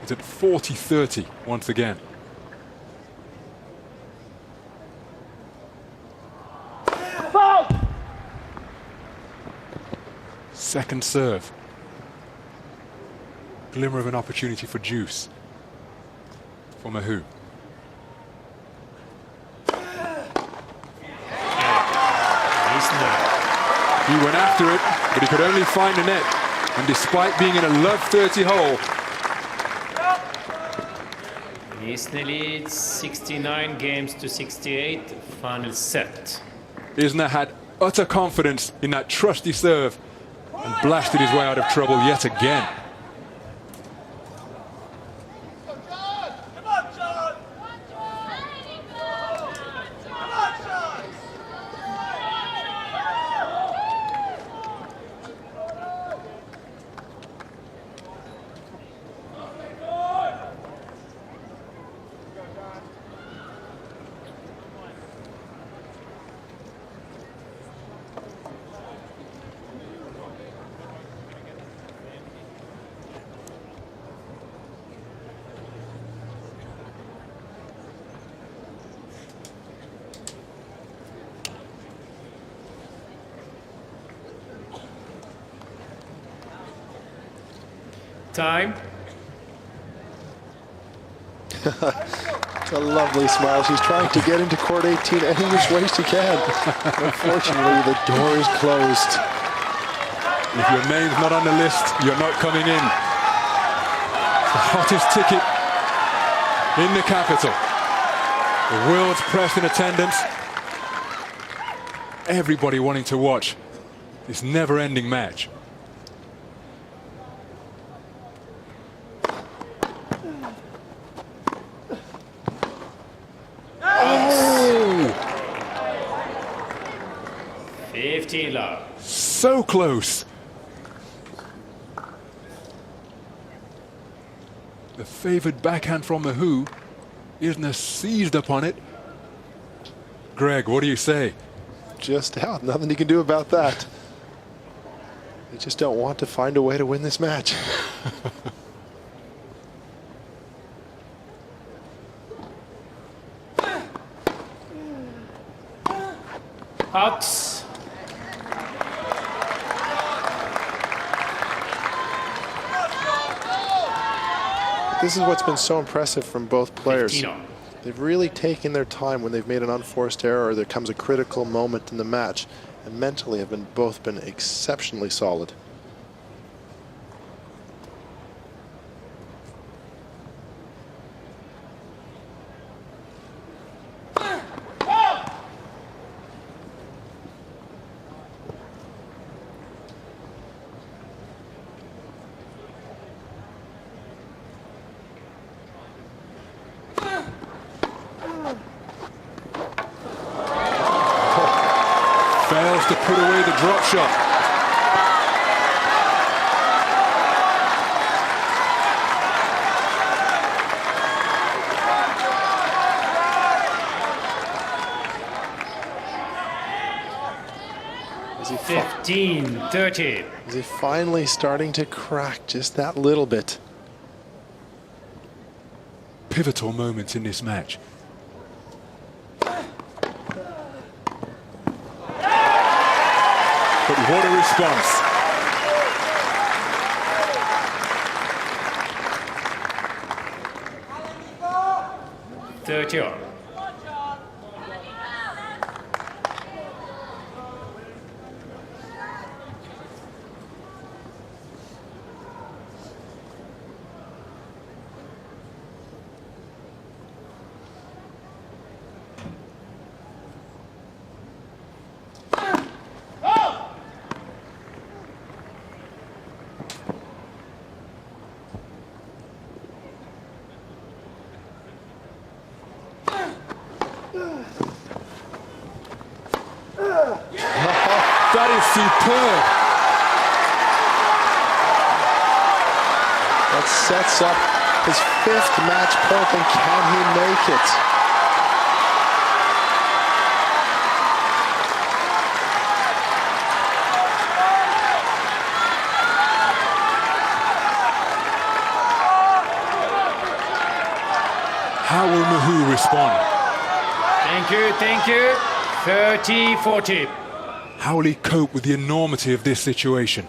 It's at 40-30 once again. Second serve. Glimmer of an opportunity for juice for Mahut. He went after it, but he could only find the net. And despite being in a love 30 hole, Isner leads 69 games to 68, final set. Isner had utter confidence in that trusty serve and blasted his way out of trouble yet again. Time. It's a lovely smile. She's trying to get into court 18 any which way she can. Unfortunately, the door is closed. If your name's not on the list, you're not coming in. It's the hottest ticket in the capital. The world's press in attendance. Everybody wanting to watch this never-ending match. So close. The favored backhand from Mahut. Isner seized upon it. Greg, what do you say? Just out. Nothing you can do about that. They just don't want to find a way to win this match. Out. This is what's been so impressive from both players. 15. They've really taken their time when they've made an unforced error or there comes a critical moment in the match, and mentally have both been exceptionally solid. Fails to put away the drop shot. Is he 15-30. Is he finally starting to crack just that little bit? Pivotal moments in this match. But what a response. $30. That is superb. That sets up his 5th match point, and can he make it? How will Mahut respond? Thank you. 30-40. How will he cope with the enormity of this situation?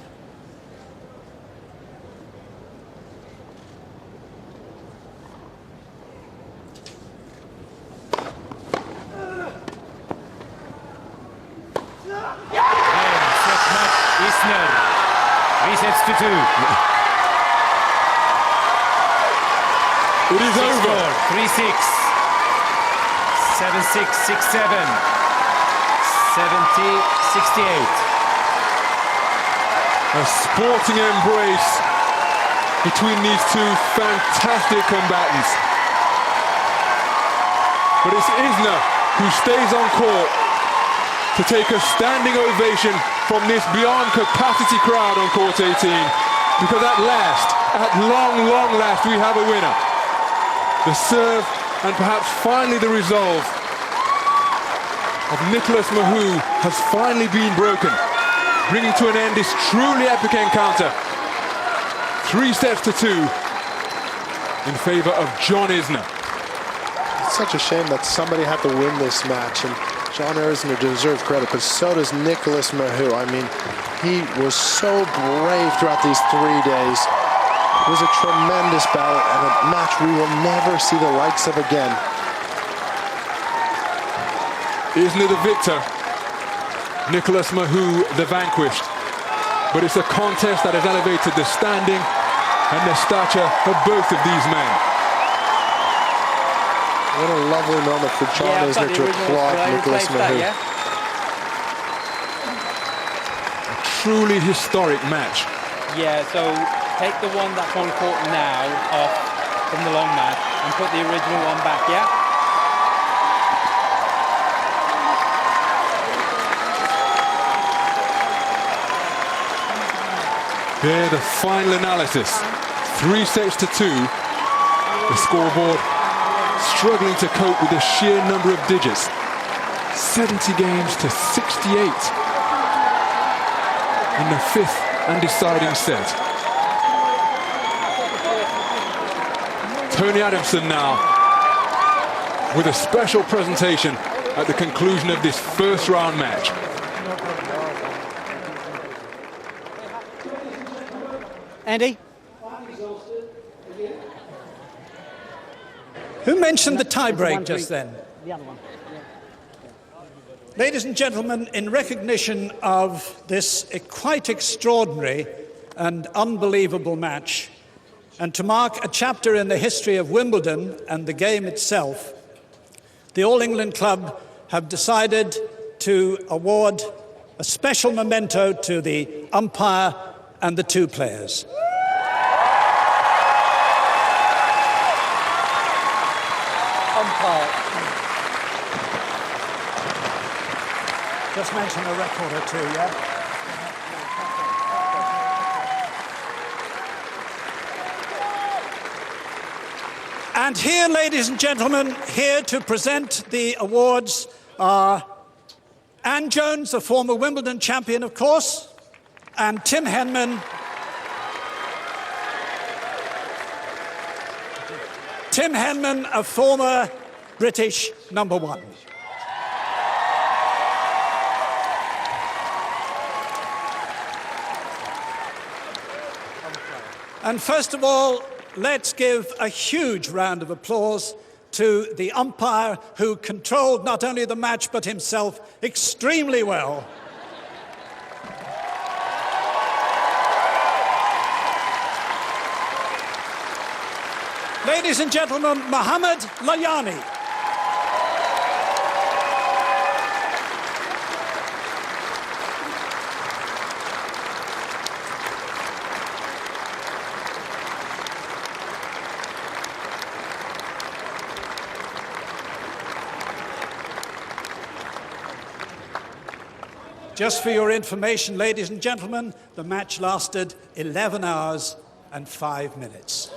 Isner resets to 2. It is over. 3-6. 7-6, 6-7. 70-68. A sporting embrace between these two fantastic combatants. But it's Isner who stays on court to take a standing ovation from this beyond capacity crowd on court 18, because at last, at long, long last, we have a winner. The serve and perhaps finally the resolve of Isner Mahut has finally been broken, bringing to an end this truly epic encounter. 3-2 in favor of John Isner. It's such a shame that somebody had to win this match, and John Isner deserves credit, but so does Isner Mahut. I mean, he was so brave throughout these 3 days. It was a tremendous battle and a match we will never see the likes of again. Isner the victor, Isner Mahut the vanquished. But it's a contest that has elevated the standing and the stature of both of these men. What a lovely moment for John Isner to applaud Isner Mahut. A truly historic match. Yeah, so take the one that's on court now off from the long match and put the original one back, yeah? There, the final analysis. 3-2. The scoreboard struggling to cope with the sheer number of digits. 70 games to 68 in the fifth and deciding set. Tony Adamson now with a special presentation at the conclusion of this first round match. Andy? Who mentioned the tie-break just then? The other one. Ladies and gentlemen, in recognition of this quite extraordinary and unbelievable match, and to mark a chapter in the history of Wimbledon and the game itself, the All England Club have decided to award a special memento to the umpire and the two players. Umpire. Just mention a record or two, yeah? And here, ladies and gentlemen, here to present the awards are Ann Jones, the former Wimbledon champion, of course, and Tim Henman. Tim Henman, a former British number one. And first of all, let's give a huge round of applause to the umpire who controlled not only the match but himself extremely well. Ladies and gentlemen, Mohammad Layani. Just for your information, ladies and gentlemen, the match lasted 11 hours and 5 minutes.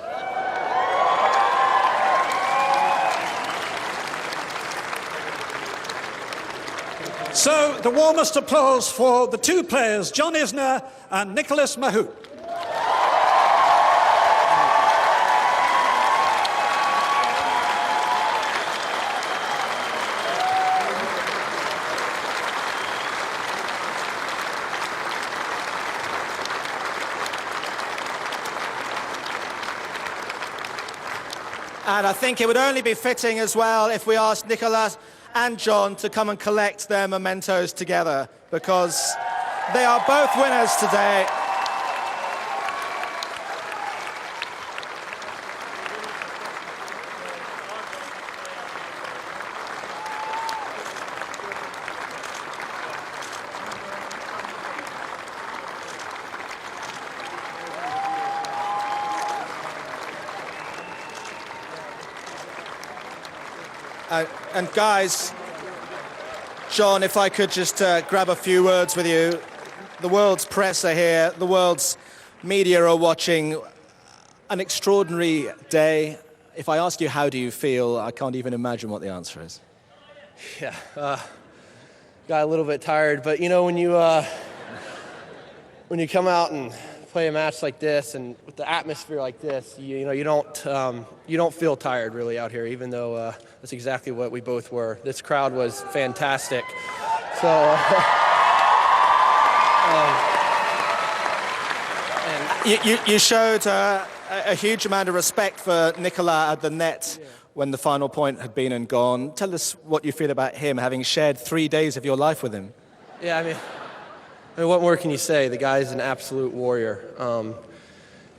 So, the warmest applause for the two players, John Isner and Isner Mahut. And I think it would only be fitting as well if we asked Nicolas and John to come and collect their mementos together, because they are both winners today. And guys, John, if I could just grab a few words with you. The world's press are here, the world's media are watching. An extraordinary day. If I ask you how do you feel, I can't even imagine what the answer is. Yeah, got a little bit tired, but you know, when you come out and play a match like this and with the atmosphere like this, you know, you don't feel tired really out here, even though that's exactly what we both were. This crowd was fantastic. So you showed a huge amount of respect for Nicolas at the net when the final point had been and gone. Tell us what you feel about him, having shared 3 days of your life with him. yeah, I mean, what more can you say? The guy's an absolute warrior.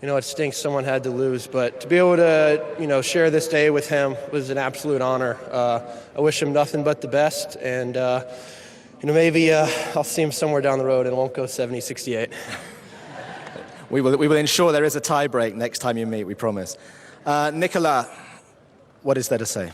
You know, it stinks someone had to lose, but to be able to, you know, share this day with him was an absolute honor. I wish him nothing but the best, and you know, maybe I'll see him somewhere down the road and it won't go 70-68. We will ensure there is a tie break next time you meet, we promise. Nicolas, what is there to say?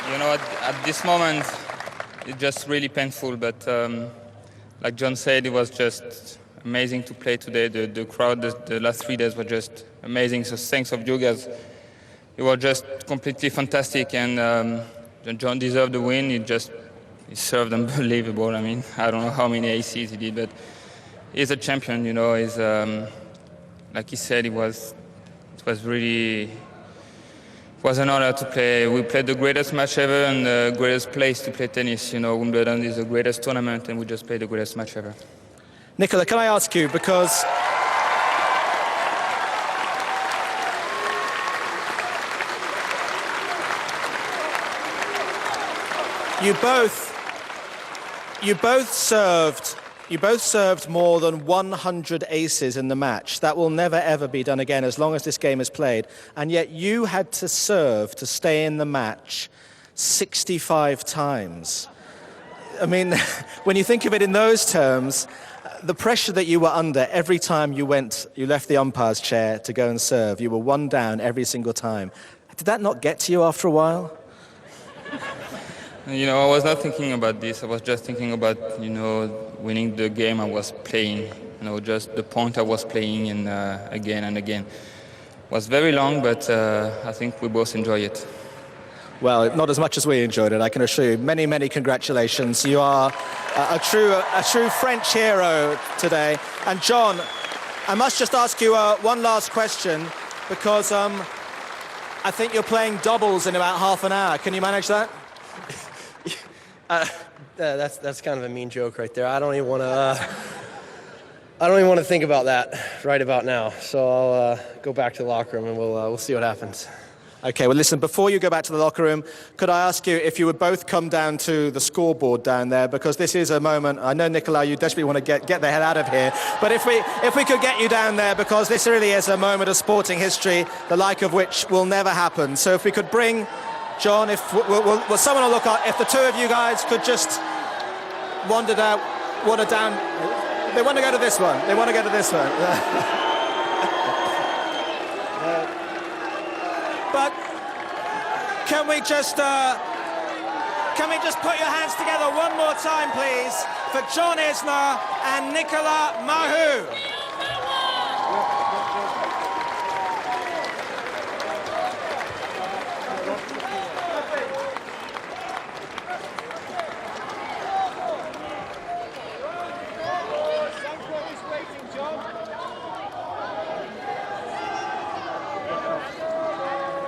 You know, at this moment, it's just really painful. But like John said, it was just amazing to play today. The crowd, the last 3 days were just amazing. So thanks of you guys. It was just completely fantastic, and John deserved the win. He served unbelievable. I mean, I don't know how many aces he did, but he's a champion. You know, he's like he said, it was really. It was an honor to play. We played the greatest match ever and the greatest place to play tennis. You know, Wimbledon is the greatest tournament, and we just played the greatest match ever. Nicolas, can I ask you, because you both served more than 100 aces in the match. That will never ever be done again as long as this game is played. And yet you had to serve to stay in the match 65 times. I mean, when you think of it in those terms, the pressure that you were under every time you left the umpire's chair to go and serve, you were one down every single time. Did that not get to you after a while? You know, I was not thinking about this. I was just thinking about, you know, winning the game I was playing. You know, just the point I was playing and again and again. It was very long, but I think we both enjoy it. Well, not as much as we enjoyed it, I can assure you. Many, many congratulations. You are a true French hero today. And John, I must just ask you one last question, because I think you're playing doubles in about half an hour. Can you manage that? That's kind of a mean joke right there. I don't even want to think about that right about now. So I'll go back to the locker room and we'll see what happens. Okay, well, listen, before you go back to the locker room, could I ask you if you would both come down to the scoreboard down there, because this is a moment. I know, Nicolas, you desperately want to get the hell out of here, but if we could get you down there, because this really is a moment of sporting history, the like of which will never happen. So if we could bring John, if someone will look up, if the two of you guys could just wander down. They want to go to this one. They want to go to this one. But can we just put your hands together one more time, please, for John Isner and Isner Mahut.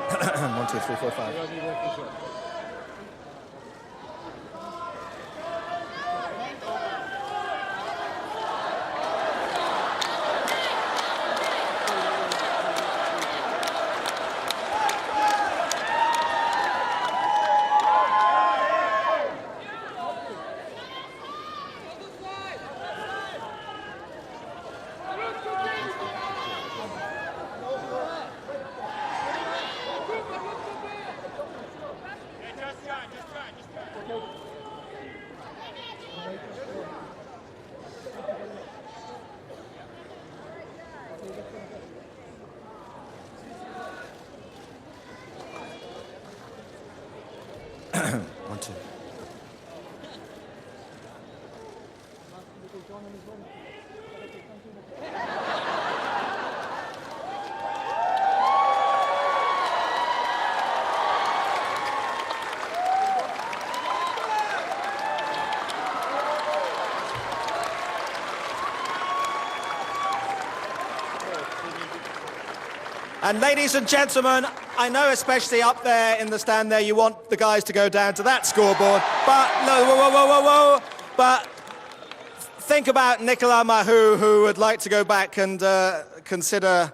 1, 2, 3, 4, 5. One, two. And ladies and gentlemen, I know especially up there in the stand there you want the guys to go down to that scoreboard, but no, whoa. But think about Isner Mahut, who would like to go back and consider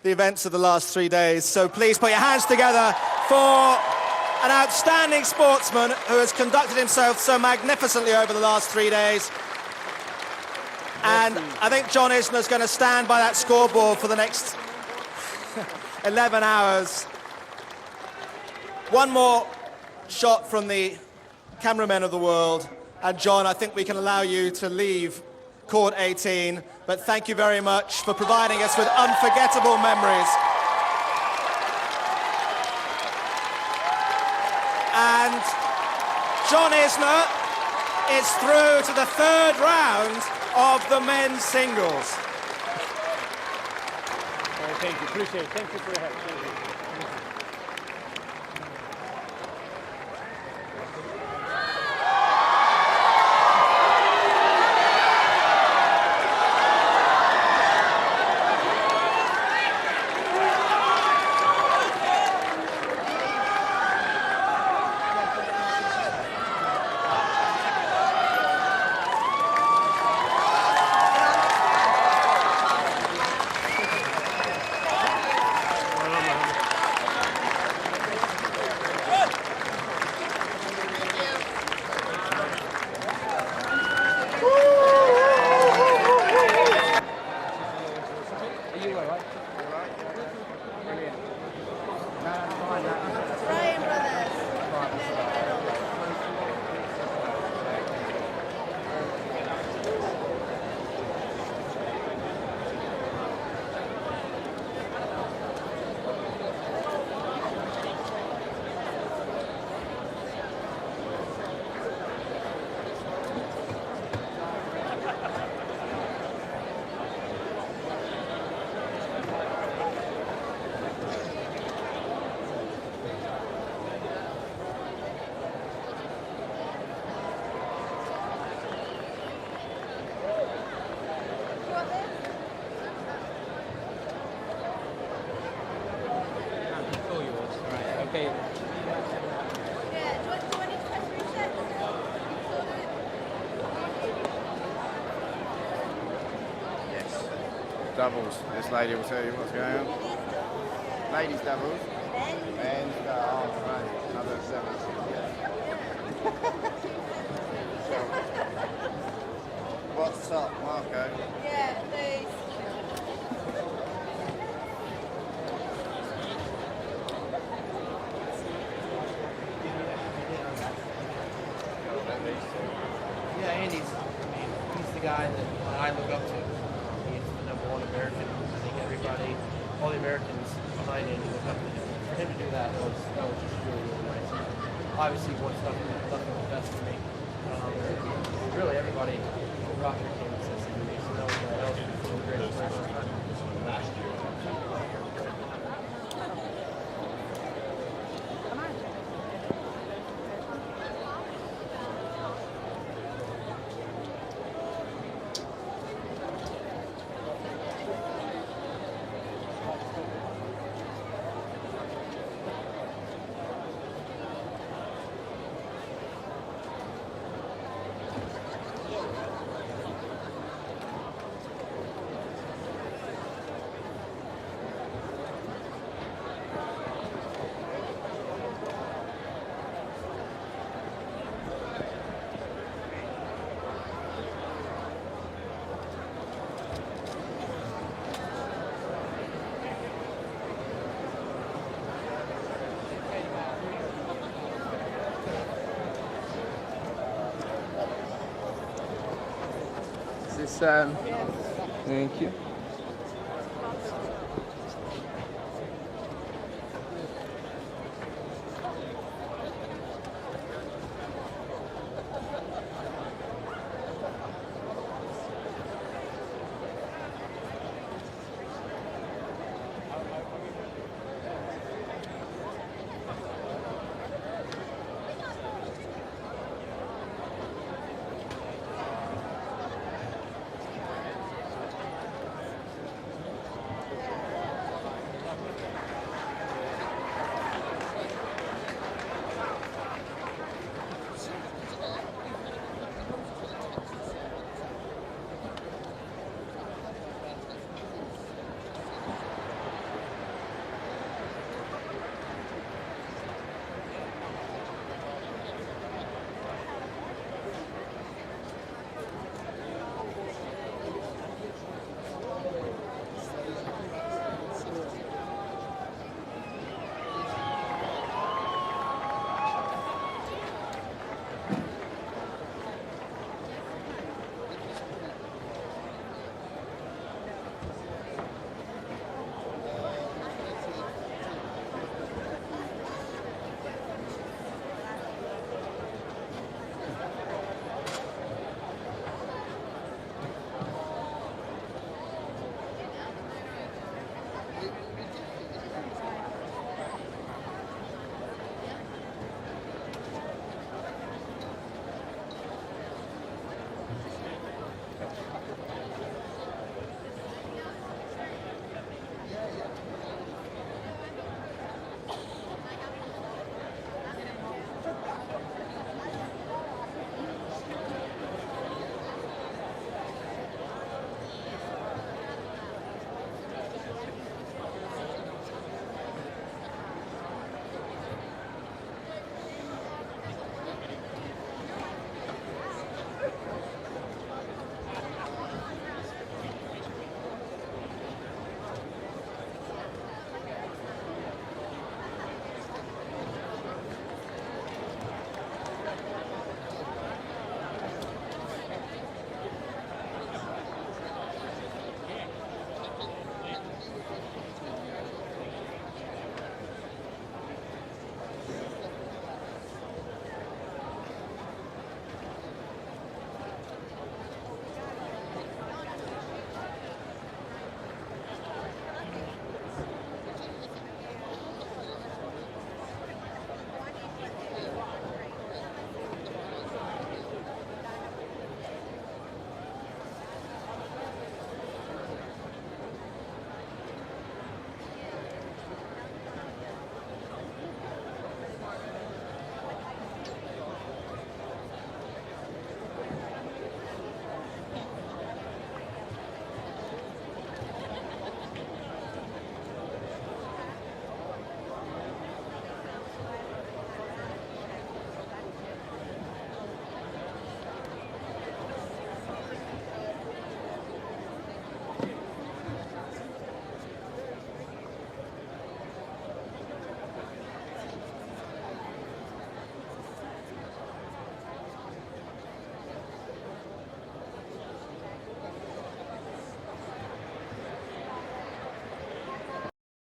the events of the last 3 days. So please put your hands together for an outstanding sportsman who has conducted himself so magnificently over the last 3 days. And I think John Isner's going to stand by that scoreboard for the next 11 hours. One more shot from the cameramen of the world. And John, I think we can allow you to leave Court 18. But thank you very much for providing us with unforgettable memories. And John Isner is through to the third round of the men's singles. Thank you, appreciate it. Thank you for your help. Thank you. Okay. Yes. Doubles. This lady will tell you what's going on. Ladies doubles. Men's right. Another 7. What's up, Marco? Yeah, please. Yeah, Andy's the guy that I look up to. He's the #1 American. I think everybody, all the Americans behind Andy look up to him. For him to do that was just really, really nice. Obviously, he wants nothing but the best for me. Really, everybody who got here came and said something to me. So that was a great experience. Last year. Thank you.